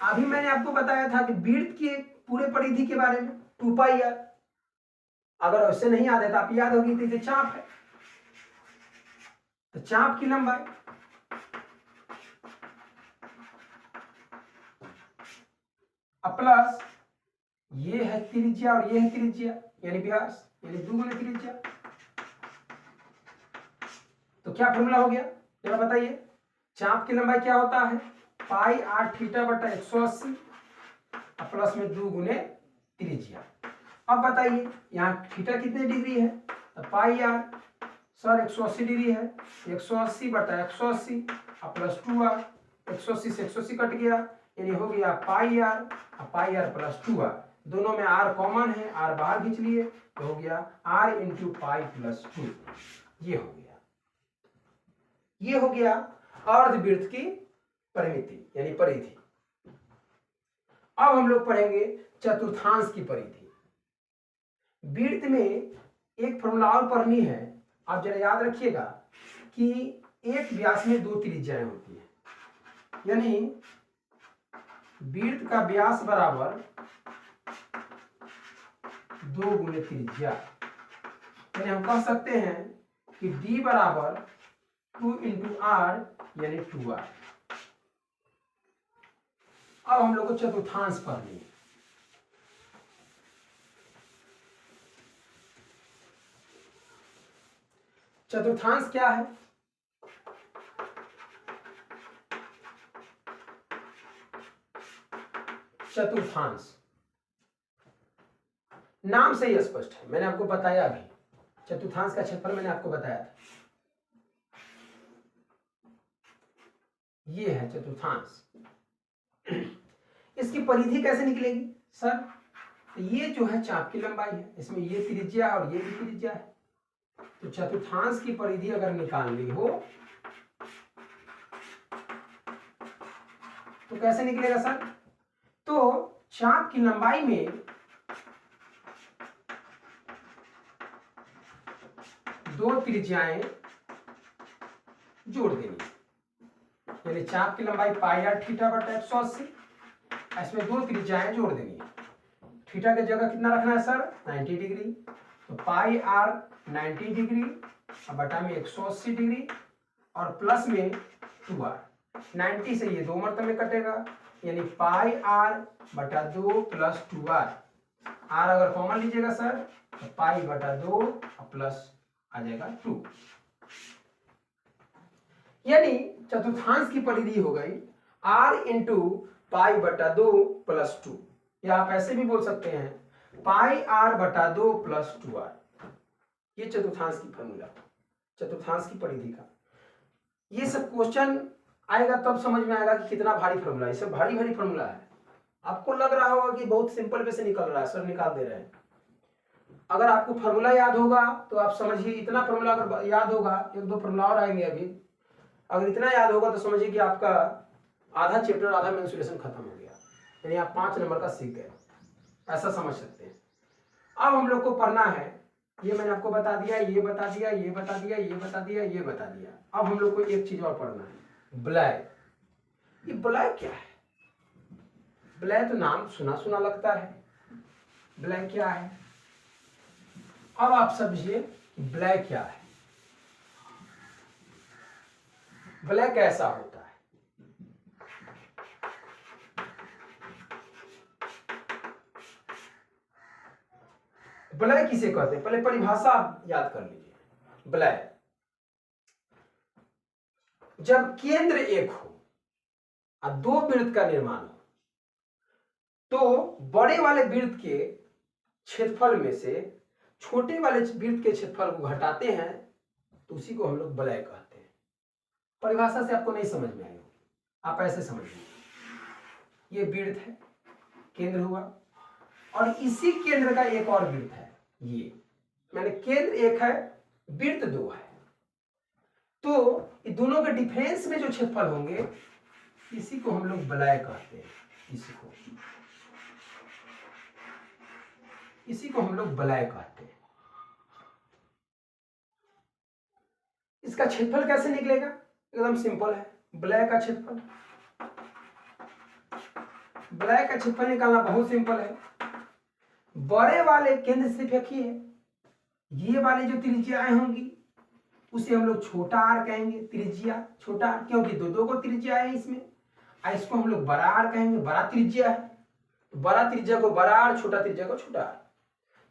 अभी मैंने आपको बताया था कि वृत्त की पूरे परिधि के बारे में 2 पाई आर, अगर वैसे नहीं याद है तो आप याद होगी तो चाप है, तो चाप की लंबाई प्लस ये है त्रिज्या और ये है त्रिज्या यानी व्यास, यानी 2 गुना त्रिज्या। तो क्या फॉर्मूला हो गया जरा बताइए। चाप की लंबाई क्या होता है? पाई आर थीटा बटा 180 प्लस में 2 गुने त्रिज्या। अब बताइए यहाँ थीटा कितने डिग्री है? तो पाई आर, सर 180 डिग्री है, 180 बटा 180 प्लस 2r, 180 से 180 कट गया यानी हो गया पाई आर प्लस 2r, दोनों में r कॉमन है, r बाहर खींच लिए तो हो गया r इंटू पाई प्लस 2। ये हो गया, ये हो गया अर्धवृत्त की परिमिति यानी परिधि। अब हम लोग पढ़ेंगे चतुर्थांश की परिधि। वृत्त में एक फॉर्मूला और पढ़नी है, आप जरा याद रखिएगा कि एक व्यास में 2 त्रिज्याएं होती है, यानी वृत्त का व्यास बराबर 2 गुने त्रिज्या, यानी हम कह सकते हैं कि d बराबर 2 इंटू आर यानी 2r। अब हम लोग को चतुर्थांश पढ़नी है। चतुर्थांश क्या है? चतुर्थांश नाम से ही स्पष्ट है, मैंने आपको बताया अभी, चतुर्थांश का क्षेत्रफल मैंने आपको बताया था, ये है चतुर्थांश। इसकी परिधि कैसे निकलेगी सर? तो ये जो है चाप की लंबाई है, इसमें ये त्रिज्या और ये भी त्रिज्या है, तो चतुर्थांश की परिधि अगर निकालनी हो तो कैसे निकलेगा सर? तो चाप की लंबाई में 2 त्रिज्याएं जोड़ देनी, यानी चाप की लंबाई पाई आर थीटा बटा 180, इसमें 2 त्रिज्याएं जोड़ देनी है। थीटा की जगह कितना रखना है सर? 90 डिग्री, तो पाई आर 90 डिग्री और बटा में 180 डिग्री और प्लस में 2r, 90 से ये 2 मरतबे कटेगा, यानी पाई आर बटा 2 प्लस 2r। आर अगर कॉमन लीजिएगा सर तो पाई बटा 2 प्लस आ जाएगा 2, यानी चतुर्थांश की परिधि हो गई r इंटू पाई बटा 2 प्लस 2, या आप ऐसे भी बोल सकते हैं पाई आर बटा 2 प्लस 2r। ये चतुर्थांश की फॉर्मूला, चतुर्थांश की परिधि का। ये सब क्वेश्चन आएगा तब समझ में आएगा कि कितना भारी फॉर्मूला है। ये सब भारी भारी फॉर्मूला है। आपको लग रहा होगा कि बहुत सिंपल वे से निकल रहा है, सर निकाल दे रहे हैं। अगर आपको फॉर्मूला याद होगा तो आप समझिए, इतना फॉर्मूला अगर याद होगा, एक दो फॉर्मूला और आएंगे अभी, अगर इतना याद होगा तो समझिए कि आपका आधा चैप्टर, आधा मेंसुरेशन खत्म हो गया, यानी आप 5 नंबर का सीख गए, ऐसा समझ सकते हैं। अब हम लोग को पढ़ना है, ये मैंने आपको बता दिया, ये बता दिया, ये बता दिया, ये बता दिया, ये बता दिया। अब हम लोग को एक चीज और पढ़ना है, ब्लय। ये ब्लय क्या है? ब्लय तो नाम सुना सुना लगता है, ब्लय क्या है? अब आप समझिए ब्लय क्या है, ब्लय कैसा होता है। ब्लय किसे कहते हैं? पहले परिभाषा याद कर लीजिए। ब्लय, जब केंद्र एक हो और 2 वृत्त का निर्माण हो, तो बड़े वाले वृत्त के क्षेत्रफल में से छोटे वाले वृत्त के क्षेत्रफल को घटाते हैं, तो उसी को हम लोग ब्लय कहते हैं। परिभाषा से आपको नहीं समझ में आएगा, आप ऐसे समझिए, ये वृत्त है, केंद्र हुआ, और इसी केंद्र का एक और वृत्त है, ये मैंने केंद्र एक है, वृत्त 2 है, तो ये दोनों के डिफरेंस में जो क्षेत्रफल होंगे इसी को हम लोग ब्लय कहते हैं। इसी को हम लोग ब्लय कहते हैं। इसका क्षेत्रफल कैसे निकलेगा? एकदम सिंपल है। ब्लय का क्षेत्रफल, ब्लय का क्षेत्रफल निकालना बहुत सिंपल है। बड़े वाले केंद्र से देखिए, ये वाली जो त्रिज्याएं होंगी उसे हम लोग छोटा आर कहेंगे, त्रिज्या छोटा आर, क्योंकि दो को त्रिज्या है इसमें। इसको हम लोग बड़ा आर कहेंगे, बड़ा त्रिज्या है, तो बड़ा त्रिज्या को बड़ा आर, छोटा त्रिज्या को छोटा आर।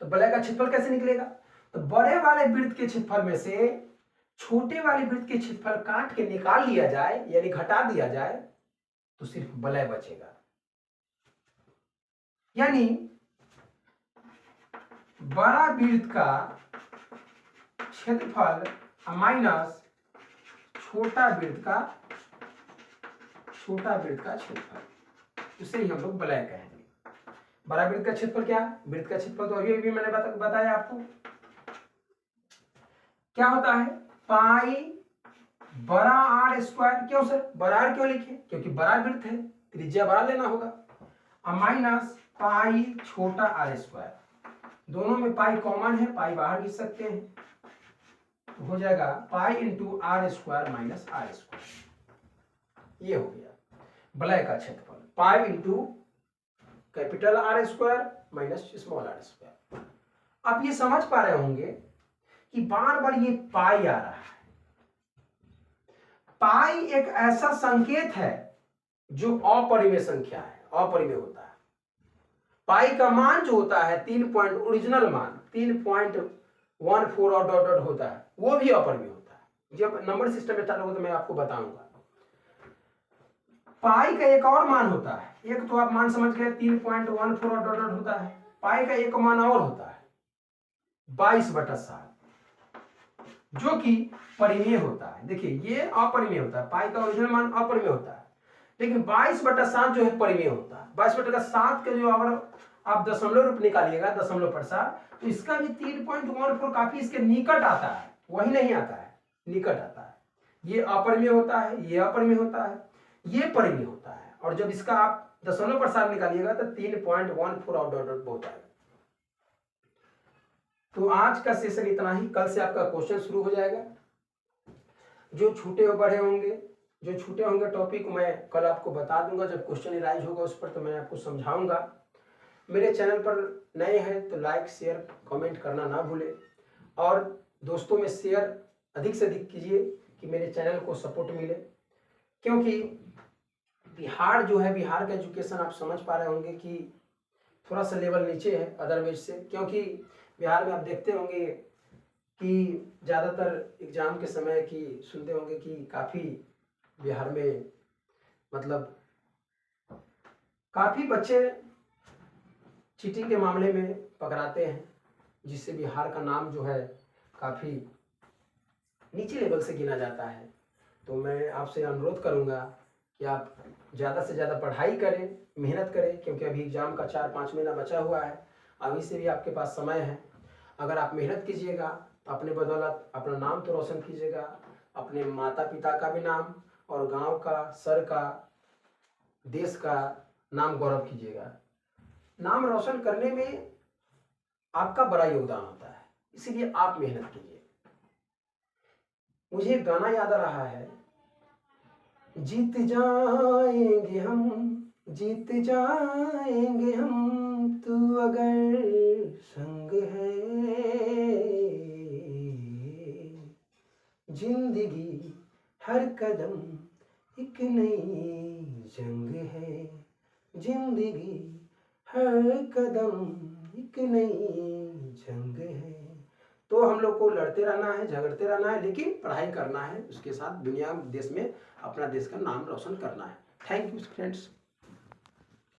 तो ब्लय का क्षेत्रफल कैसे निकलेगा? तो बड़े वाले वृत्त के क्षेत्रफल में से छोटे वाले वृत्त के क्षेत्रफल काट के निकाल लिया जाए, यानी घटा दिया जाए, तो सिर्फ ब्लय बचेगा। यानी बड़ा वृत्त का क्षेत्रफल माइनस छोटा वृत्त का क्षेत्रफल, उसे ही हम लोग ब्लय कहेंगे। बड़ा वृत्त का क्षेत्रफल क्या है? वृत्त का क्षेत्रफल तो अभी मैंने बताया आपको, क्या होता है? पाई बड़ा आर स्क्वायर। क्यों सर बड़ा आर क्यों लिखे? क्योंकि बड़ा वृत्त है, त्रिज्या बड़ा लेना होगा, माइनस पाई छोटा आर स्क्वायर। दोनों में पाई कॉमन है, पाई बाहर खींच सकते हैं, तो हो जाएगा pi into r square minus r square. ये हो गया ब्लय का क्षेत्रफल, pi into capital r square minus small r square. आप ये समझ पा रहे होंगे कि बार बार ये पाई आ रहा है। पाई एक ऐसा संकेत है जो अपरिमेय संख्या है, अपरिमेय होता है। पाई का मान जो होता है 3 ओरिजिनल मान 3.14 और डॉट डॉट होता है, वो भी अपरिमेय होता है। जब नंबर सिस्टम स्टार्ट होगा तो मैं आपको बताऊंगा। पाई का एक और मान होता है, एक तो आप मान समझ गए 3.14 और डॉट डॉट होता है। पाई का एक मान और होता है 22/7, जो कि परिमेय होता है। देखिए ये अपरिमेय होता है, पाई का ओरिजिनल मान अपरिमेय होता है, लेकिन 22/7 जो है परिमेय होता है। 22/7 के जो अगर आप दशमलव रूप निकालिएगा, दशमलव प्रसार, तो इसका भी 3.14 काफी इसके निकट आता है, वही नहीं आता है, निकट आता है। ये अपरिमेय होता है, ये अपरिमेय होता है, ये परिमेय होता है। और जब इसका आप दशमलव प्रसार निकालिएगा तो 3.14 और डॉट डॉट होता है। तो आज का सेशन इतना ही, कल से आपका क्वेश्चन शुरू हो जाएगा। जो छूटे हो बड़े होंगे, जो छूटे होंगे टॉपिक मैं कल आपको बता दूंगा, जब क्वेश्चन राइज होगा उस पर तो मैं आपको समझाऊंगा। मेरे चैनल पर नए हैं तो लाइक शेयर कमेंट करना ना भूलें, और दोस्तों में शेयर अधिक से अधिक कीजिए कि मेरे चैनल को सपोर्ट मिले। क्योंकि बिहार जो है, बिहार का एजुकेशन आप समझ पा रहे होंगे कि थोड़ा सा लेवल नीचे है अदरवाइज से। क्योंकि बिहार में आप देखते होंगे कि ज़्यादातर एग्ज़ाम के समय की सुनते होंगे कि काफ़ी बिहार में मतलब काफ़ी बच्चे चीटिंग के मामले में पकड़ाते हैं, जिससे बिहार का नाम जो है काफ़ी नीचे लेवल से गिना जाता है। तो मैं आपसे अनुरोध करूंगा कि आप ज़्यादा से ज़्यादा पढ़ाई करें, मेहनत करें, क्योंकि अभी एग्ज़ाम का 4-5 महीना बचा हुआ है, अभी से भी आपके पास समय है। अगर आप मेहनत कीजिएगा तो अपने बदौलत अपना नाम तो रोशन कीजिएगा, अपने माता पिता का भी नाम और गांव का, सर का, देश का नाम गौरव कीजिएगा। नाम रोशन करने में आपका बड़ा योगदान होता है, इसीलिए आप मेहनत कीजिए। मुझे एक गाना याद आ रहा है, जीत जाएंगे हम, जीत जाएंगे हम, तू अगर संग है, जिंदगी हर कदम एक नई जंग है, जिंदगी हर कदम एक नई जंग है। तो हम लोग को लड़ते रहना है, झगड़ते रहना है, लेकिन पढ़ाई करना है, उसके साथ दुनिया देश में अपना देश का नाम रोशन करना है। Thank you friends.